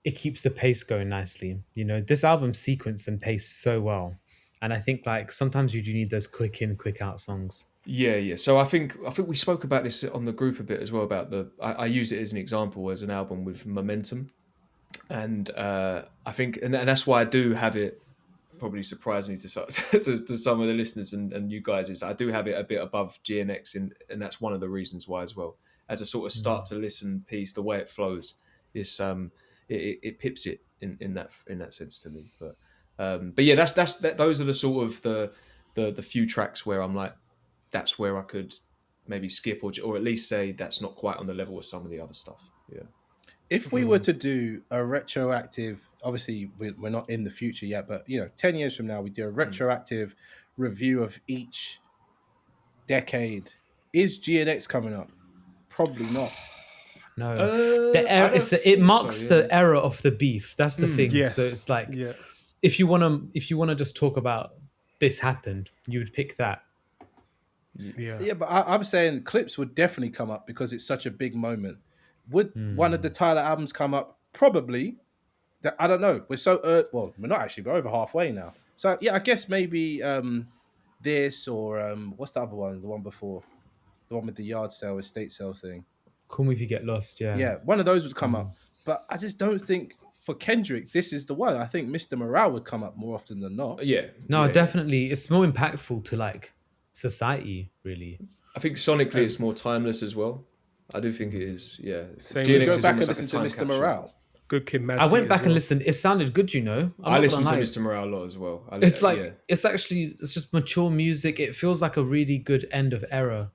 Speaker 6: it keeps the pace going nicely. You know, this album sequence and pace so well. And I think like sometimes you do need those quick in, quick out songs.
Speaker 2: Yeah. So I think we spoke about this on the group a bit as well about I use it as an example as an album with momentum, and I think and that's why I do have it. Probably surprisingly to some of the listeners and you guys is I do have it a bit above GNX, and that's one of the reasons why as well. As a sort of start to listen piece, the way it flows is it pips it in that sense to me. But yeah, those are the sort of the few tracks where I'm like, that's where I could maybe skip or at least say that's not quite on the level of some of the other stuff. Yeah.
Speaker 4: If we were to do a retroactive, obviously we're not in the future yet, but 10 years from now, we do a retroactive review of each decade. Is GNX coming up? Probably not.
Speaker 6: No, it marks the era of the beef. That's the thing.
Speaker 3: Yes.
Speaker 6: So it's like, if you wanna just talk about this happened, you would pick that.
Speaker 4: Yeah, but I'm saying Clipse would definitely come up because it's such a big moment. Would one of the Tyler albums come up? Probably. I don't know. We're so well, we're not actually. We're over halfway now. So yeah, I guess maybe this or what's the other one? The one before, the one with the yard sale, estate sale thing.
Speaker 6: Call Me If You Get Lost.
Speaker 4: Yeah, one of those would come up. But I just don't think for Kendrick this is the one. I think Mr. Morale would come up more often than not.
Speaker 2: Yeah.
Speaker 6: No, definitely. It's more impactful to like society, really.
Speaker 2: I think sonically it's more timeless as well. I do think it is. Yeah.
Speaker 3: Same.
Speaker 2: GNX
Speaker 4: Go
Speaker 2: is
Speaker 4: back and
Speaker 2: almost
Speaker 4: listen
Speaker 2: like
Speaker 4: to
Speaker 2: a
Speaker 4: Mr.
Speaker 2: time capsule.
Speaker 4: Morale.
Speaker 3: Good Kid, Mad
Speaker 6: I
Speaker 3: City
Speaker 6: went back
Speaker 3: as
Speaker 6: and
Speaker 3: well.
Speaker 6: listened. It sounded good, you know.
Speaker 2: I listened to Mr. Morale a lot as well.
Speaker 6: It's actually just mature music. It feels like a really good end of era.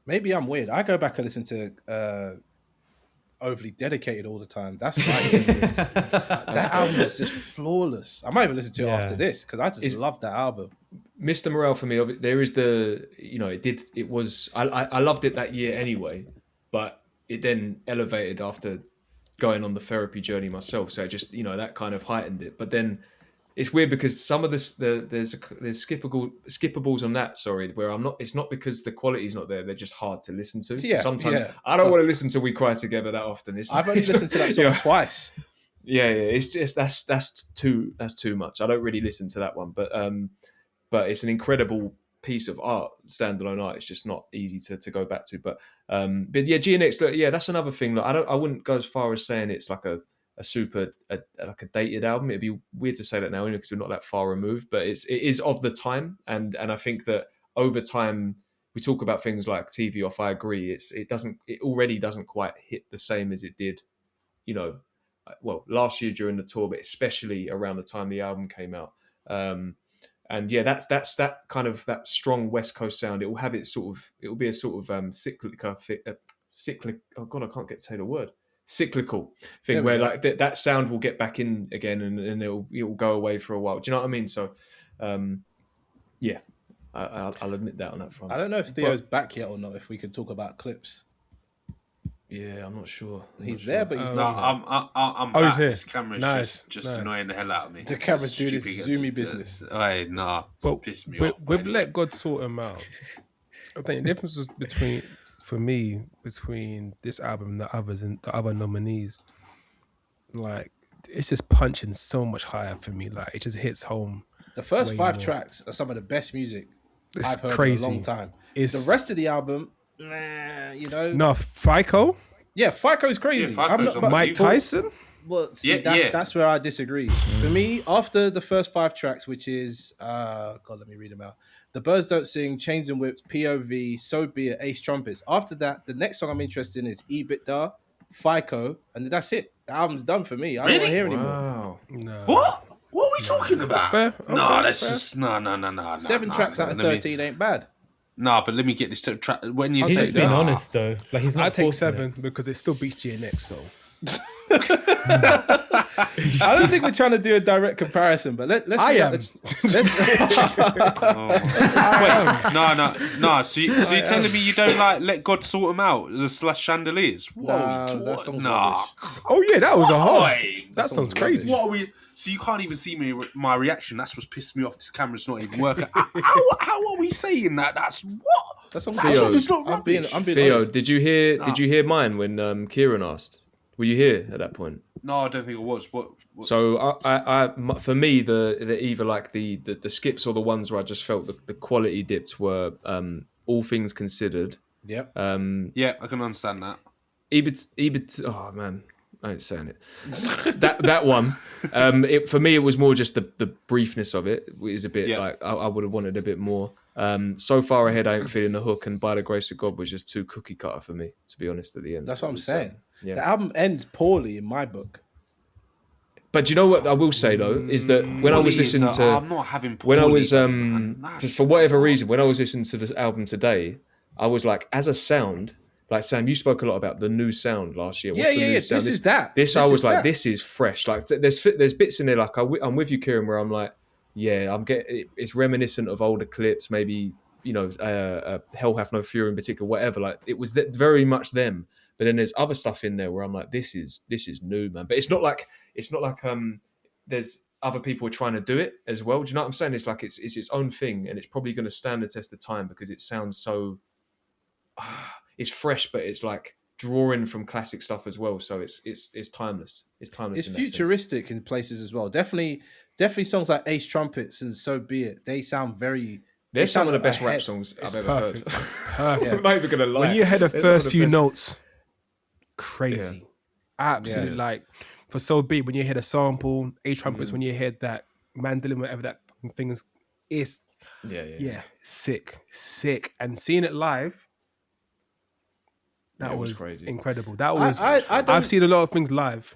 Speaker 4: Maybe I'm weird. I go back and listen to Overly Dedicated all the time. That's my that album is just flawless. I might even listen to it after this because I just love that album.
Speaker 2: Mr. Morale for me, there is I loved it that year anyway, but it then elevated after going on the therapy journey myself. So just, that kind of heightened it. But then it's weird because some of there's skippables on that, where it's not because the quality's not there, they're just hard to listen to. So sometimes I don't want to listen to We Cry Together that often.
Speaker 4: I've only listened to that song twice.
Speaker 2: Yeah, it's just that's too much. I don't really listen to that one, but it's an incredible piece of art, standalone art. It's just not easy to go back to. But yeah, GNX, that's another thing. Like, I wouldn't go as far as saying it's like a super like a dated album. It'd be weird to say that now, because we're not that far removed. But it is of the time, and I think that over time we talk about things like TV Off. I agree. It already doesn't quite hit the same as it did, last year during the tour, but especially around the time the album came out. And yeah, that's that kind of that strong West Coast sound. It will have its it will be a sort of cyclic. Oh God, I can't get to say the word. Cyclical thing where like that sound will get back in again, and it will go away for a while. Do you know what I mean? So, yeah, I'll admit that on that front.
Speaker 4: I don't know if Theo's back yet or not. If we could talk about Clipse.
Speaker 2: Yeah, I'm not sure.
Speaker 4: He's there, but he's
Speaker 5: No,
Speaker 4: not.
Speaker 5: I'm
Speaker 3: Oh,
Speaker 5: back.
Speaker 3: he's here.
Speaker 5: This camera's
Speaker 3: Nice.
Speaker 5: just annoying the hell out of me.
Speaker 4: The camera's doing
Speaker 5: Stupid
Speaker 4: its
Speaker 5: to-
Speaker 4: zoomy
Speaker 5: to-
Speaker 4: business.
Speaker 5: Nah,
Speaker 3: But
Speaker 5: it's pissed me
Speaker 3: we've
Speaker 5: off. Anyway.
Speaker 3: let God sort him out. I think the difference between this album and the others and the other nominees, like, it's just punching so much higher for me. Like, it just hits home.
Speaker 4: The first
Speaker 3: way
Speaker 4: 5
Speaker 3: more.
Speaker 4: tracks are some of the best music
Speaker 3: It's
Speaker 4: I've heard
Speaker 3: crazy.
Speaker 4: in a long time.
Speaker 3: It's-
Speaker 4: The rest of the album,
Speaker 3: No, FICO,
Speaker 4: Yeah, FICO's crazy.
Speaker 5: Yeah, FICO's
Speaker 4: I'm not, but
Speaker 3: Mike Tyson.
Speaker 4: Well, see,
Speaker 5: Yeah,
Speaker 4: that's where I disagree. For me, after the first 5 tracks, which is let me read them out. The Birds Don't Sing, Chains and Whips, POV, So Be It, Ace Trumpets. After that, the next song I'm interested in is EBITDA, FICO, and then that's it. The album's done for me. I don't want to hear anymore.
Speaker 2: Wow.
Speaker 3: No.
Speaker 5: What? What are we talking about?
Speaker 3: Fair.
Speaker 5: No,
Speaker 3: Okay,
Speaker 5: that's
Speaker 3: fair.
Speaker 5: just no.
Speaker 4: 7 tracks out of 13 ain't bad.
Speaker 5: Nah, but let me get this to track. When you
Speaker 6: He's
Speaker 5: say
Speaker 6: just being
Speaker 5: that,
Speaker 6: honest though. Like he's not.
Speaker 3: I take
Speaker 6: forcing
Speaker 3: 7 because it still beats GNX. So
Speaker 4: I don't think we're trying to do a direct comparison, but let's.
Speaker 3: I am.
Speaker 5: No. So you're telling me you don't like Let God Sort 'Em Out, the slash Chandeliers?
Speaker 4: That song's
Speaker 5: Nah.
Speaker 4: rubbish.
Speaker 3: Oh yeah, that was a hard.
Speaker 5: Oi.
Speaker 3: That sounds crazy.
Speaker 5: What are we? So you can't even see my reaction. That's what's pissed me off. This camera's not even working. How are we saying that? That's what?
Speaker 4: That song
Speaker 5: is not
Speaker 4: I'm being
Speaker 2: Theo,
Speaker 4: honest.
Speaker 2: did you hear mine when Kieran asked? Were you here at that point?
Speaker 5: No, I don't think it was. What?
Speaker 2: So for me, the either like the skips or the ones where I just felt the quality dipped were All Things Considered.
Speaker 4: Yep.
Speaker 5: Yeah, I can understand that.
Speaker 2: Ebit. Oh man, I ain't saying it. that one. For me, it was more just the briefness of it. It was a bit like I would have wanted a bit more. So Far Ahead, I ain't feeling the hook, and By the Grace of God was just too cookie cutter for me, to be honest. At the end,
Speaker 4: That's what I'm saying.
Speaker 2: Yeah.
Speaker 4: The album ends poorly in my book.
Speaker 2: But do you know what I will say though is that when I was listening to,
Speaker 5: I'm not having
Speaker 2: when I was
Speaker 5: That's
Speaker 2: for whatever reason, when I was listening to this album today, I was like, as a sound, like Sam, you spoke a lot about the new sound last year. What's the new sound?
Speaker 4: This is that.
Speaker 2: This I was like, this is fresh. Like there's bits in there like I'm with you, Kieran, where I'm like, yeah, it's reminiscent of older Clipse, maybe Hell Hath No Fury in particular, whatever. Like it was very much them. But then there's other stuff in there where I'm like, this is new, man. But it's not like there's other people are trying to do it as well. Do you know what I'm saying? It's like it's its own thing, and it's probably going to stand the test of time because it sounds so. It's fresh, but it's like drawing from classic stuff as well. So it's timeless. It's timeless.
Speaker 4: It's futuristic in places as well. Definitely songs like Ace Trumpets and So Be It. They sound very.
Speaker 2: They're some of the best rap songs I've ever heard.
Speaker 3: Perfect.
Speaker 2: I'm not even gonna lie.
Speaker 3: When you hear the first few notes, crazy, absolutely.
Speaker 2: Yeah.
Speaker 3: Like for So Be It, when you hear the sample, A Trumpets, when you hear that mandolin, whatever that thing is, it's sick. And seeing it live, that was
Speaker 2: crazy,
Speaker 3: incredible. That was. I've seen a lot of things live,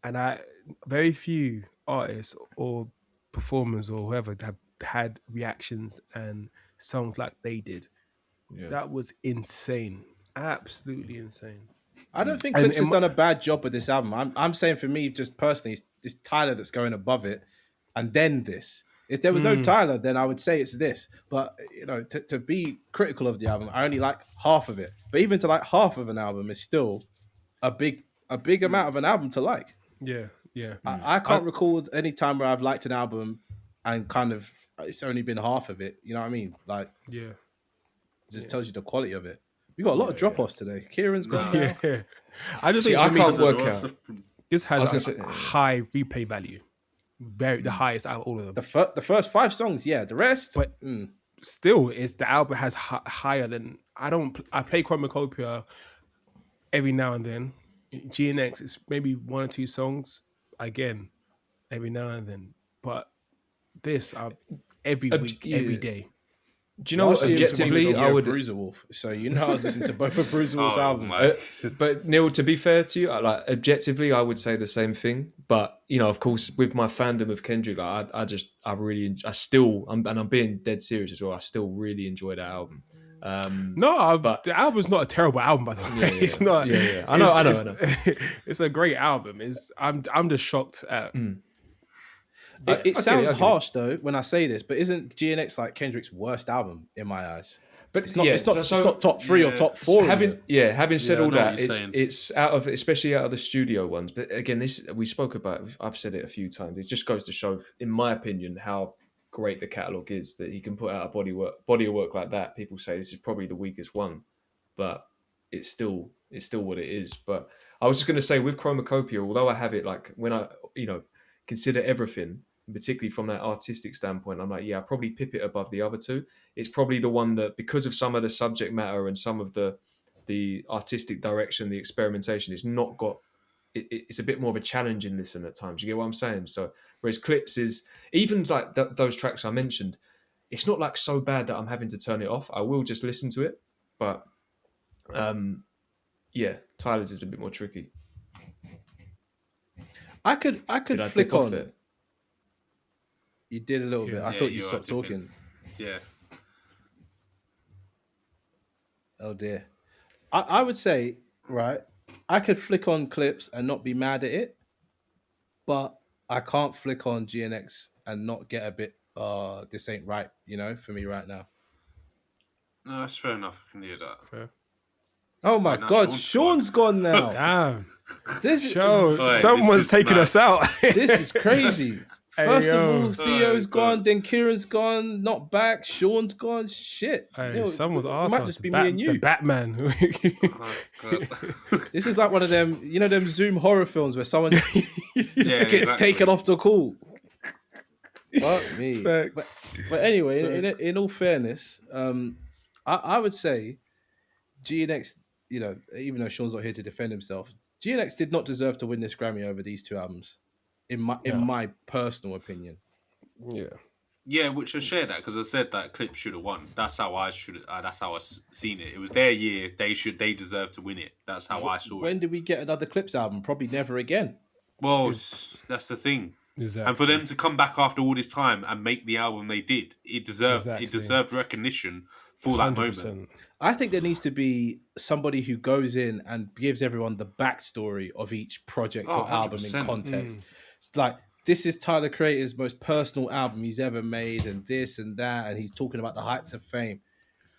Speaker 3: and very few artists or performers or whoever have had reactions and songs like they did. Yeah. That was insane, absolutely insane.
Speaker 4: I don't think Clipse has done a bad job with this album. I'm saying for me, just personally, it's Tyler that's going above it, and then this. If there was no Tyler, then I would say it's this. But to be critical of the album, I only like half of it. But even to like half of an album is still a big amount of an album to like.
Speaker 3: Yeah.
Speaker 4: I can't recall any time where I've liked an album and kind of it's only been half of it. You know what I mean? Like,
Speaker 3: it
Speaker 4: just tells you the quality of it. We got a lot of drop-offs today. Kieran's gone now.
Speaker 3: Yeah. I just think
Speaker 2: I can't work out.
Speaker 3: This has a high replay value. The highest out of all of them.
Speaker 4: The first 5 songs, yeah. The rest,
Speaker 3: but still, the album has higher than I play Chromakopia every now and then. GNX is maybe 1 or 2 songs again every now and then, but this every week, every day.
Speaker 2: Do you know what? Objectively, I would
Speaker 4: Bruiser Wolf. So I was listening to both of Bruiser Wolf's albums.
Speaker 2: But Neil, to be fair to you, like objectively, I would say the same thing. But of course, with my fandom of Kendrick, like, I'm being dead serious as well. I still really enjoy that album.
Speaker 3: But the album's not a terrible album, by the way.
Speaker 2: Yeah.
Speaker 3: It's not.
Speaker 2: Yeah. I know.
Speaker 3: It's a great album. I'm just shocked at.
Speaker 4: It sounds harsh though when I say this, but isn't GNX like Kendrick's worst album in my eyes? But it's not top 3 or top 4.
Speaker 2: Having said all that, it's out of, especially out of the studio ones. But again, this we spoke about. I've said it a few times. It just goes to show, in my opinion, how great the catalogue is, that he can put out a body of work like that. People say this is probably the weakest one, but it's still what it is. But I was just going to say, with Chromakopia, although I have it like when I consider everything, particularly from that artistic standpoint, I'm like, I probably pip it above the other 2. It's probably the one that, because of some of the subject matter and some of the artistic direction, the experimentation, it's not got. It's a bit more of a challenge in this, and at times, you get what I'm saying. So, whereas Clipse is, even like those tracks I mentioned, it's not like so bad that I'm having to turn it off. I will just listen to it, but Tyler's is a bit more tricky.
Speaker 4: I could flick on
Speaker 2: it.
Speaker 4: You did a little bit. I thought you stopped talking.
Speaker 5: Yeah.
Speaker 4: Oh dear. I would say, right, I could flick on Clipse and not be mad at it, but I can't flick on GNX and not get a bit, this ain't right, for me right now.
Speaker 5: No, that's fair enough. I can hear that.
Speaker 3: Fair.
Speaker 4: Oh my God, Sean's gone now.
Speaker 3: Damn.
Speaker 4: This
Speaker 3: Someone's taking us out.
Speaker 4: This is crazy. First of all, Theo's gone,
Speaker 5: God.
Speaker 4: then Kieran's gone, not back. Sean's gone. Shit.
Speaker 3: Hey, someone's
Speaker 4: it
Speaker 3: asked
Speaker 4: might
Speaker 3: us.
Speaker 4: just be me and you.
Speaker 3: The Batman.
Speaker 4: This is like one of them, them Zoom horror films where someone just gets taken off the call. Fuck me. But anyway, in all fairness, I would say GNX, even though Sean's not here to defend himself, GNX did not deserve to win this Grammy over these two albums, in my personal opinion.
Speaker 5: Yeah, which I share that because I said that Clipse should have won. That's how I seen it. It was their year. They deserve to win it. That's how I saw it.
Speaker 4: When did we get another Clipse album? Probably never again.
Speaker 5: Well, that's the thing.
Speaker 3: Exactly.
Speaker 5: And for them to come back after all this time and make the album they did, it deserved recognition for that
Speaker 3: 100%.
Speaker 5: moment.
Speaker 4: I think there needs to be somebody who goes in and gives everyone the backstory of each project or album in
Speaker 5: 100%.
Speaker 4: context. It's like, this is Tyler Creator's most personal album he's ever made, and this and that, and he's talking about the heights of fame.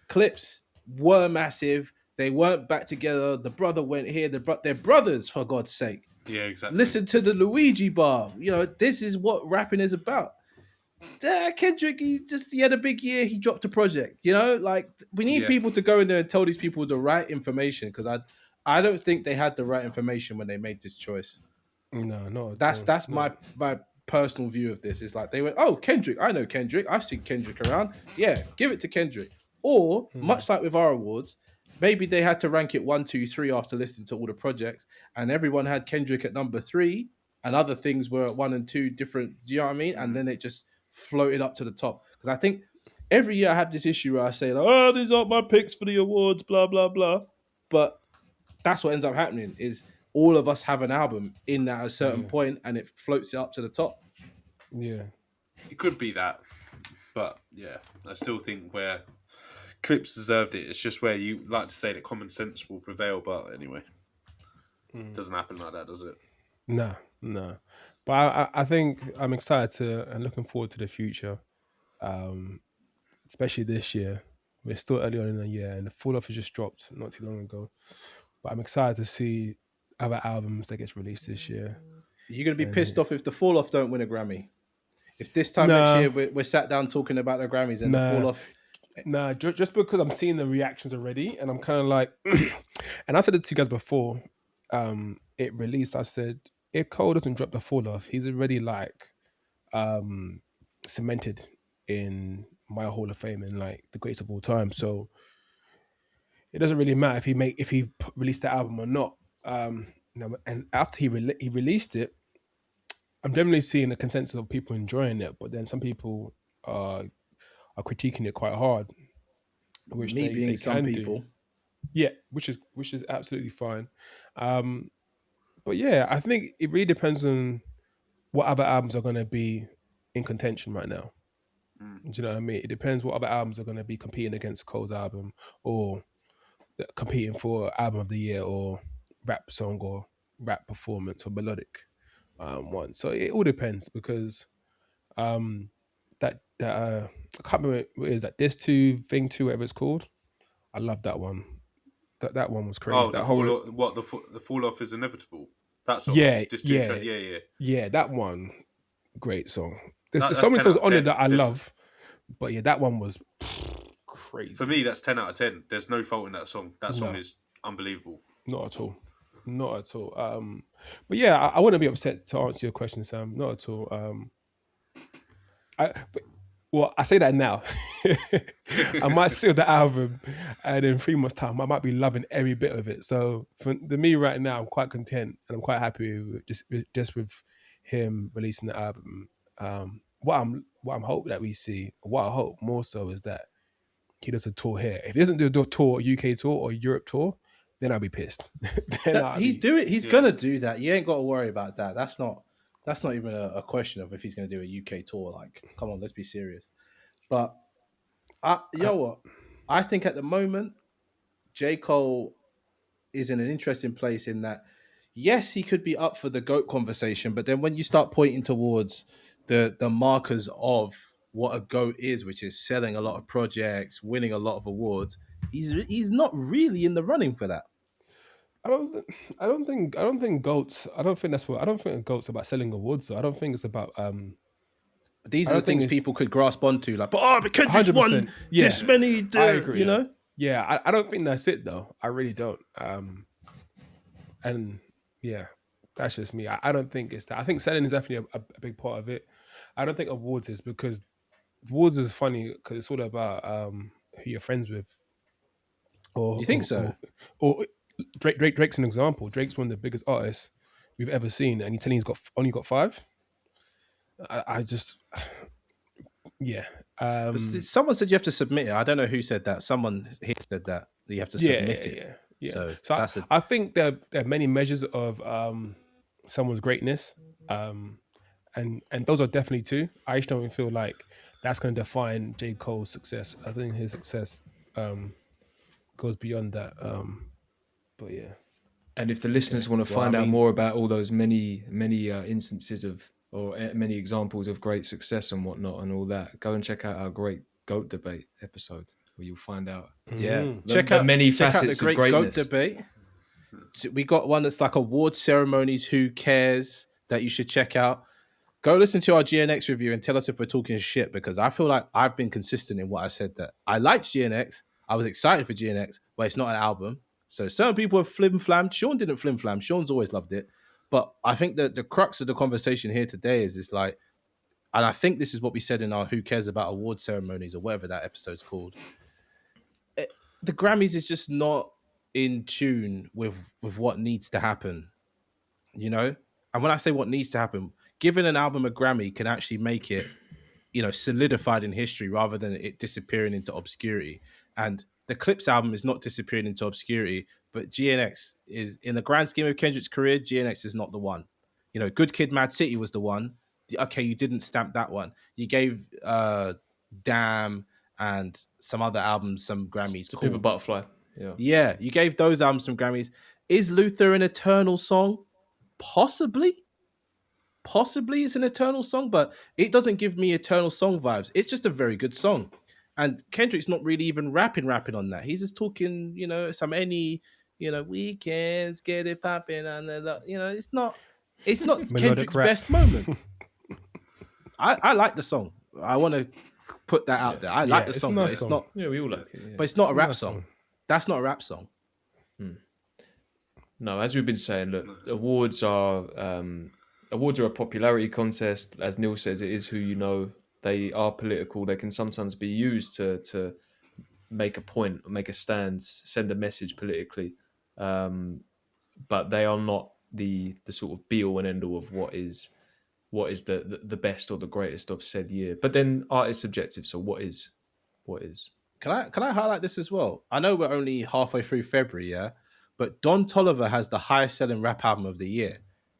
Speaker 4: Clipse were massive. They weren't back together. The brother went here. They're brothers, for God's sake.
Speaker 5: Yeah, exactly.
Speaker 4: Listen to the Luigi bar. This is what rapping is about. Kendrick, he had a big year. He dropped a project. We need people to go in there and tell these people the right information, because I don't think they had the right information when they made this choice.
Speaker 3: No,
Speaker 4: that's my personal view of this. It's like they went, oh, Kendrick, I know Kendrick. I've seen Kendrick around. Yeah, give it to Kendrick. Or much like with our awards, maybe they had to rank it 1, 2, 3 after listening to all the projects, and everyone had Kendrick at number 3, and other things were at 1 and 2 different. Do you know what I mean? And then it just floated up to the top. Because I think every year I have this issue where I say, oh, these aren't my picks for the awards, blah blah blah. But that's what ends up happening is all of us have an album in at a certain point, and it floats it up to the top.
Speaker 3: Yeah,
Speaker 5: it could be that, but yeah, I still think where Clipse deserved it. It's just where you like to say that common sense will prevail, but anyway, it doesn't happen like that, does it?
Speaker 3: No. But I think I'm excited and looking forward to the future, especially this year. We're still early on in the year, and the Fall Off has just dropped not too long ago. But I'm excited to see other albums that gets released this year.
Speaker 4: You're going to be pissed off if the Fall Off don't win a Grammy. If this time next year we're sat down talking about the Grammys and the Fall Off...
Speaker 3: Nah, just because I'm seeing the reactions already, and I'm kind of like... and I said it to you guys before it released, I said, if Cole doesn't drop the Fall Off, he's already cemented in my Hall of Fame and the greatest of all time. So it doesn't really matter if he released the album or not. And after he released it, I'm generally seeing a consensus of people enjoying it, but then some people are critiquing it quite hard. Which
Speaker 4: Me
Speaker 3: they,
Speaker 4: being
Speaker 3: they
Speaker 4: some
Speaker 3: can
Speaker 4: people.
Speaker 3: do. Yeah, which is absolutely fine. But yeah, I think it really depends on what other albums are going to be in contention right now. Do you know what I mean? It depends what other albums are going to be competing against Cole's album, or competing for album of the year, or rap song, or rap performance, or melodic one. So it all depends, because that I can't remember what it is, that This 2 Thing 2, whatever it's called. I love that one. That one was crazy.
Speaker 5: Oh,
Speaker 3: that
Speaker 5: the Fall Off is inevitable. That song.
Speaker 3: Yeah.
Speaker 5: Yeah.
Speaker 3: That one, great song. There's so many songs on it that I love, but yeah, that one was crazy.
Speaker 5: For me, that's 10 out of 10. There's no fault in that song. That song is unbelievable.
Speaker 3: Not at all. But yeah, I wouldn't be upset to answer your question, Sam. Not at all. I say that now. I might seal the album, and in 3 months' time, I might be loving every bit of it. So for me right now, I'm quite content, and I'm quite happy with just with him releasing the album. What I'm hoping that we see, what I hope more so, is that he does a tour here. If he doesn't do a tour, UK tour or Europe tour, then I'll be pissed.
Speaker 4: He's gonna do that. You ain't got to worry about that. That's not even a question of if he's going to do a UK tour. Come on, let's be serious. But you know what? I think at the moment, J. Cole is in an interesting place in that, yes, he could be up for the GOAT conversation, but then when you start pointing towards the markers of what a GOAT is, which is selling a lot of projects, winning a lot of awards, he's not really in the running for that.
Speaker 3: I don't think goats. I don't think that's what. I don't think goats about selling awards. So I don't think it's about.
Speaker 4: But these
Speaker 3: I
Speaker 4: are the
Speaker 3: don't think
Speaker 4: things
Speaker 3: it's-
Speaker 4: people could grasp onto, like, but Kendrick's
Speaker 3: 100%.
Speaker 4: won this many,
Speaker 3: I agree.
Speaker 4: you know.
Speaker 3: Yeah, I don't think that's it though. I really don't. And yeah, that's just me. I don't think it's that. I think selling is definitely a big part of it. I don't think awards is, because awards is funny because it's all about who you're friends with. Or
Speaker 4: You think so?
Speaker 3: Or Drake's an example. Drake's one of the biggest artists we've ever seen, and he's telling he's only got 5. I just yeah.
Speaker 4: But someone said you have to submit it. I don't know who said that. Someone here said that you have to submit it.
Speaker 3: Yeah.
Speaker 4: So
Speaker 3: So I think there are many measures of someone's greatness, and those are definitely 2. I just don't feel like that's going to define J. Cole's success. I think his success goes beyond that. But yeah.
Speaker 2: And if the listeners want to find out more about all those many instances of, or many examples of great success and whatnot and all that, go and check out our great GOAT debate episode, where you'll find out.
Speaker 4: Yeah,
Speaker 2: check out many facets
Speaker 4: the
Speaker 2: of greatness.
Speaker 4: GOAT debate. We got one that's like award ceremonies. Who cares? That you should check out. Go listen to our GNX review and tell us if we're talking shit, because I feel like I've been consistent in what I said, that I liked GNX. I was excited for GNX, but it's not an album. So certain people have flim-flammed. Sean didn't flim-flam. Sean's always loved it. But I think that the crux of the conversation here today is like, and I think this is what we said in our Who Cares About Award Ceremonies, or whatever that episode's called. The Grammys is just not in tune with what needs to happen, you know? And when I say what needs to happen, giving an album a Grammy can actually make it, you know, solidified in history rather than it disappearing into obscurity. And the Clipse album is not disappearing into obscurity, but GNX is, in the grand scheme of Kendrick's career, GNX is not the one. You know, Good Kid, Mad City was the one. Okay, you didn't stamp that one. You gave Damn and some other albums some Grammys.
Speaker 2: Cool. Paper Butterfly.
Speaker 4: Yeah, you gave those albums some Grammys. Is Luther an eternal song? Possibly it's an eternal song, but it doesn't give me eternal song vibes. It's just a very good song. And Kendrick's not really even rapping on that. He's just talking, you know, weekends, get it popping, and you know, it's not Kendrick's best moment. I like the song. I want to put that out there. I like the song, but it's not.
Speaker 2: Yeah, we all like it. Yeah.
Speaker 4: But it's not a rap song. That's not a rap song.
Speaker 2: No, as we've been saying, look, awards are a popularity contest. As Neil says, it is who you know. They are political. They can sometimes be used to make a point, make a stand, send a message politically. But they are not the sort of be all and end all of what is the best or the greatest of said year. But then art is subjective. So what is?
Speaker 4: Can I highlight this as well? I know we're only halfway through February, yeah, but Don Toliver has the highest selling rap album of the year,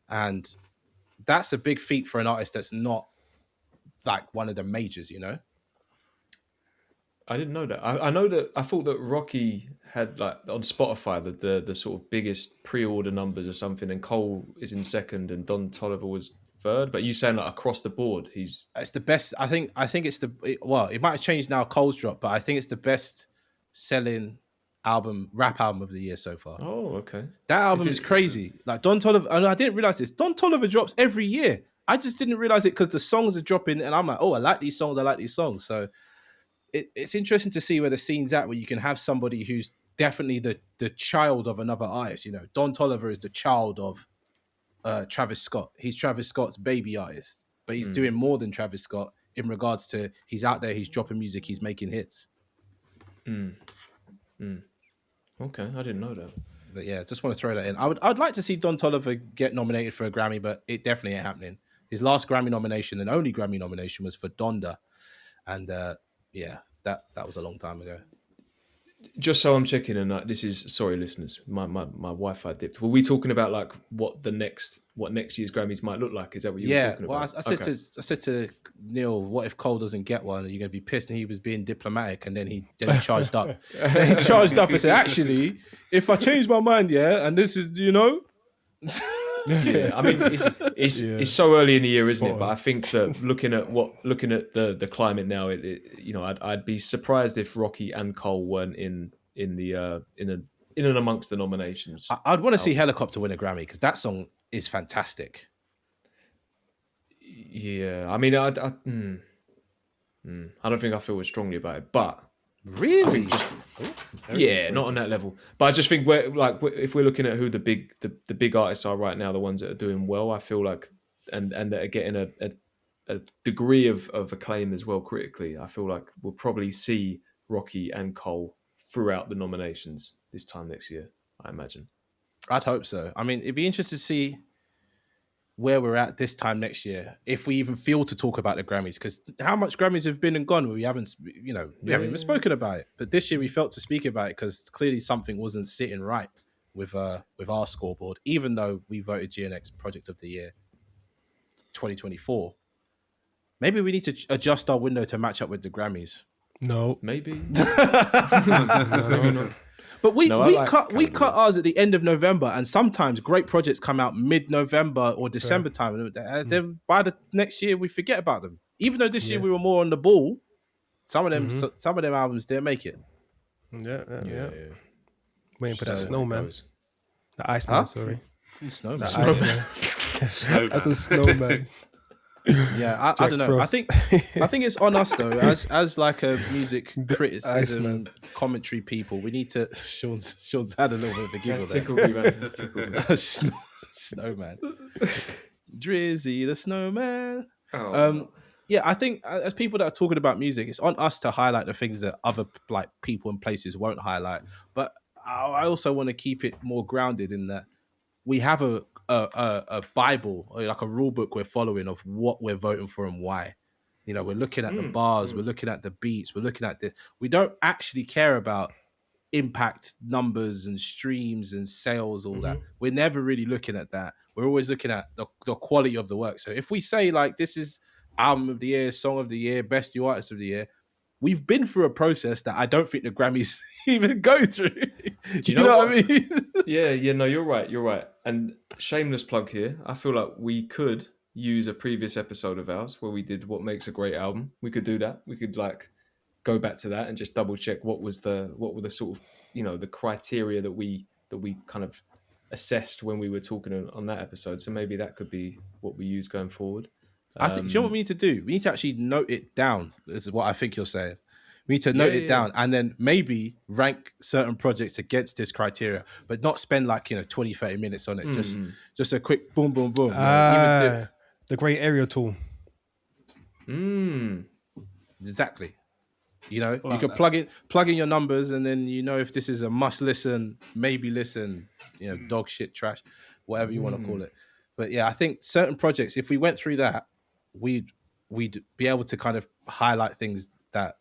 Speaker 4: and that's a big feat for an artist that's not like one of the majors, you know.
Speaker 2: I didn't know that. I thought that Rocky had, like, on Spotify, the sort of biggest pre-order numbers or something, and Cole is in second and Don Toliver was third. But you saying, like, across the board, it's the best. I think it's it might have changed now. Cole's dropped, but I think it's the best selling rap album of the year so far. Oh, okay.
Speaker 4: That album is crazy. Like Don Toliver, and I didn't realize this. Don Toliver drops every year. I just didn't realize it because the songs are dropping, and I'm like, oh, I like these songs. So it's interesting to see where the scene's at, where you can have somebody who's definitely the child of another artist. You know, Don Toliver is the child of Travis Scott. He's Travis Scott's baby artist, but he's doing more than Travis Scott in regards to he's out there, he's dropping music, he's making hits.
Speaker 2: Okay, I didn't know that.
Speaker 4: But yeah, just want to throw that in. I'd like to see Don Toliver get nominated for a Grammy, but it definitely ain't happening. His last Grammy nomination and only Grammy nomination was for Donda, and yeah, that was a long time ago.
Speaker 2: Just so I'm checking, and this is sorry, listeners, my Wi-Fi dipped. Were we talking about like what next year's Grammys might look like? Is that what you were talking about?
Speaker 4: I said to Neil, what if Cole doesn't get one? Are you going to be pissed? And he was being diplomatic, and then he charged up. He charged up and said, "Actually, if I change my mind, and this is,
Speaker 2: Yeah, I mean it's so early in the year, isn't it? But I think that looking at the climate now, I'd be surprised if Rocky and Cole weren't in and amongst the nominations.
Speaker 4: I'd want to see Helicopter win a Grammy because that song is fantastic.
Speaker 2: Yeah, I mean, I don't think I feel as strongly about it, but
Speaker 4: really,
Speaker 2: not on that level. But I just think if we're looking at who the big artists are right now, the ones that are doing well, I feel like and that are getting a degree of acclaim as well critically. I feel like we'll probably see Rocky and Cole throughout the nominations this time next year, I imagine.
Speaker 4: I'd hope so. I mean, it'd be interesting to see where we're at this time next year, if we even feel to talk about the Grammys, because how much Grammys have been and gone, we haven't even spoken about it. But this year we felt to speak about it because clearly something wasn't sitting right with our scoreboard, even though we voted GNX Project of the Year 2024. Maybe we need to adjust our window to match up with the Grammys.
Speaker 3: No,
Speaker 2: maybe.
Speaker 3: Maybe not.
Speaker 4: But we cut ours at the end of November, and sometimes great projects come out mid-November or December time, and then by the next year we forget about them. Even though this year we were more on the ball, some of them albums didn't make it.
Speaker 3: Yeah. Waiting for that snowman, the Iceman. Sorry,
Speaker 4: snowman.
Speaker 3: The Iceman. That's a snowman.
Speaker 4: Yeah, I don't know.
Speaker 3: Frost.
Speaker 4: I think it's on us though, as like a music criticism commentary people. We need to. Sean's had a little bit of a giggle there.
Speaker 2: That's tickled me.
Speaker 4: Snowman, Drizzy the snowman. Yeah, I think as people that are talking about music, it's on us to highlight the things that other like people and places won't highlight. But I also want to keep it more grounded in that we have a Bible or like a rule book we're following of what we're voting for and why. We're looking at the bars, we're looking at the beats, we're looking at this. We don't actually care about impact numbers and streams and sales, all that. We're never really looking at that. We're always looking at the quality of the work. So if we say like this is album of the year, song of the year, best new artist of the year, we've been through a process that I don't think the Grammys even go through. Do you know what I mean?
Speaker 2: Yeah, no, you're right. And shameless plug here, I feel like we could use a previous episode of ours where we did what makes a great album. We could do that. We could like go back to that and just double check what were the sort of, the criteria that we kind of assessed when we were talking on that episode. So maybe that could be what we use going forward.
Speaker 4: I think, do you know what we need to do? We need to actually note it down. This is what I think you're saying. We need to note it down and then maybe rank certain projects against this criteria, but not spend like, 20, 30 minutes on it. Just a quick boom, boom, boom.
Speaker 3: The great area tool.
Speaker 4: Exactly. You can plug in your numbers and then if this is a must listen, maybe listen, dog shit, trash, whatever you want to call it. But yeah, I think certain projects, if we went through that, we'd be able to kind of highlight things that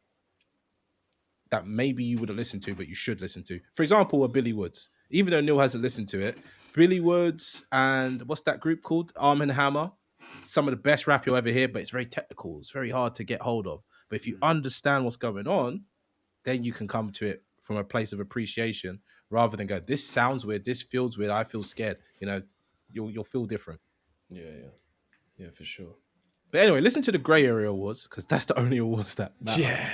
Speaker 4: maybe you wouldn't listen to, but you should listen to. For example, a Billy Woods. Even though Neil hasn't listened to it, Billy Woods and what's that group called? Arm & Hammer. Some of the best rap you'll ever hear, but it's very technical. It's very hard to get hold of. But if you understand what's going on, then you can come to it from a place of appreciation rather than go, this sounds weird, this feels weird, I feel scared. You'll feel different.
Speaker 2: Yeah, for sure.
Speaker 4: But anyway, listen to the Grey Area Awards because that's the only awards that matter.
Speaker 5: Yeah.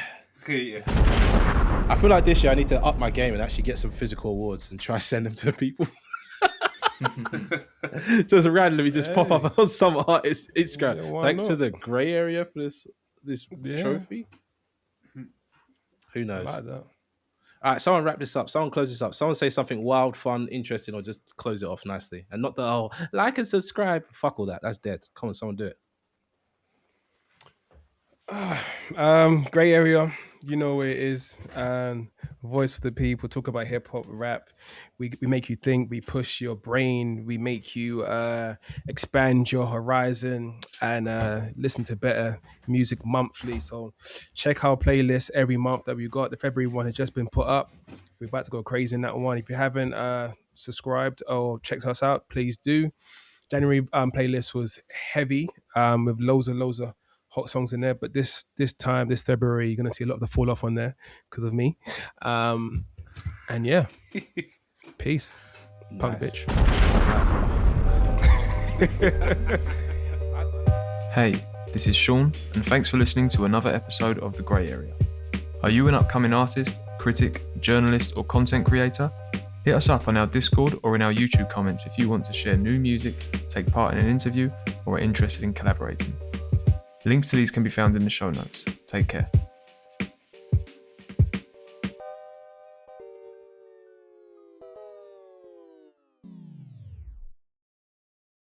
Speaker 4: I feel like this year I need to up my game and actually get some physical awards and try send them to people. Just randomly pop up on some artist Instagram. Thanks to the Grey Area for this trophy. Who knows?
Speaker 3: Like that.
Speaker 4: All right, someone wrap this up. Someone close this up. Someone say something wild, fun, interesting, or just close it off nicely. And not the like and subscribe. Fuck all that. That's dead. Come on, someone do it.
Speaker 3: Grey Area. You know what it is. Voice for the people. Talk about hip hop, rap. We make you think. We push your brain. We make you expand your horizon and listen to better music monthly. So check our playlist every month that we got. The February one has just been put up. We're about to go crazy in that one. If you haven't subscribed or checked us out, please do. January playlist was heavy with loads of hot songs in there, but this February you're gonna see a lot of the fall off on there because of me. And yeah, peace. Punk bitch.
Speaker 2: Hey, this is Sean, and thanks for listening to another episode of The Grey Area. Are you an upcoming artist, critic, journalist, or content creator? Hit us up on our Discord or in our YouTube comments if you want to share new music, take part in an interview, or are interested in collaborating. Links to these can be found in the show notes. Take care.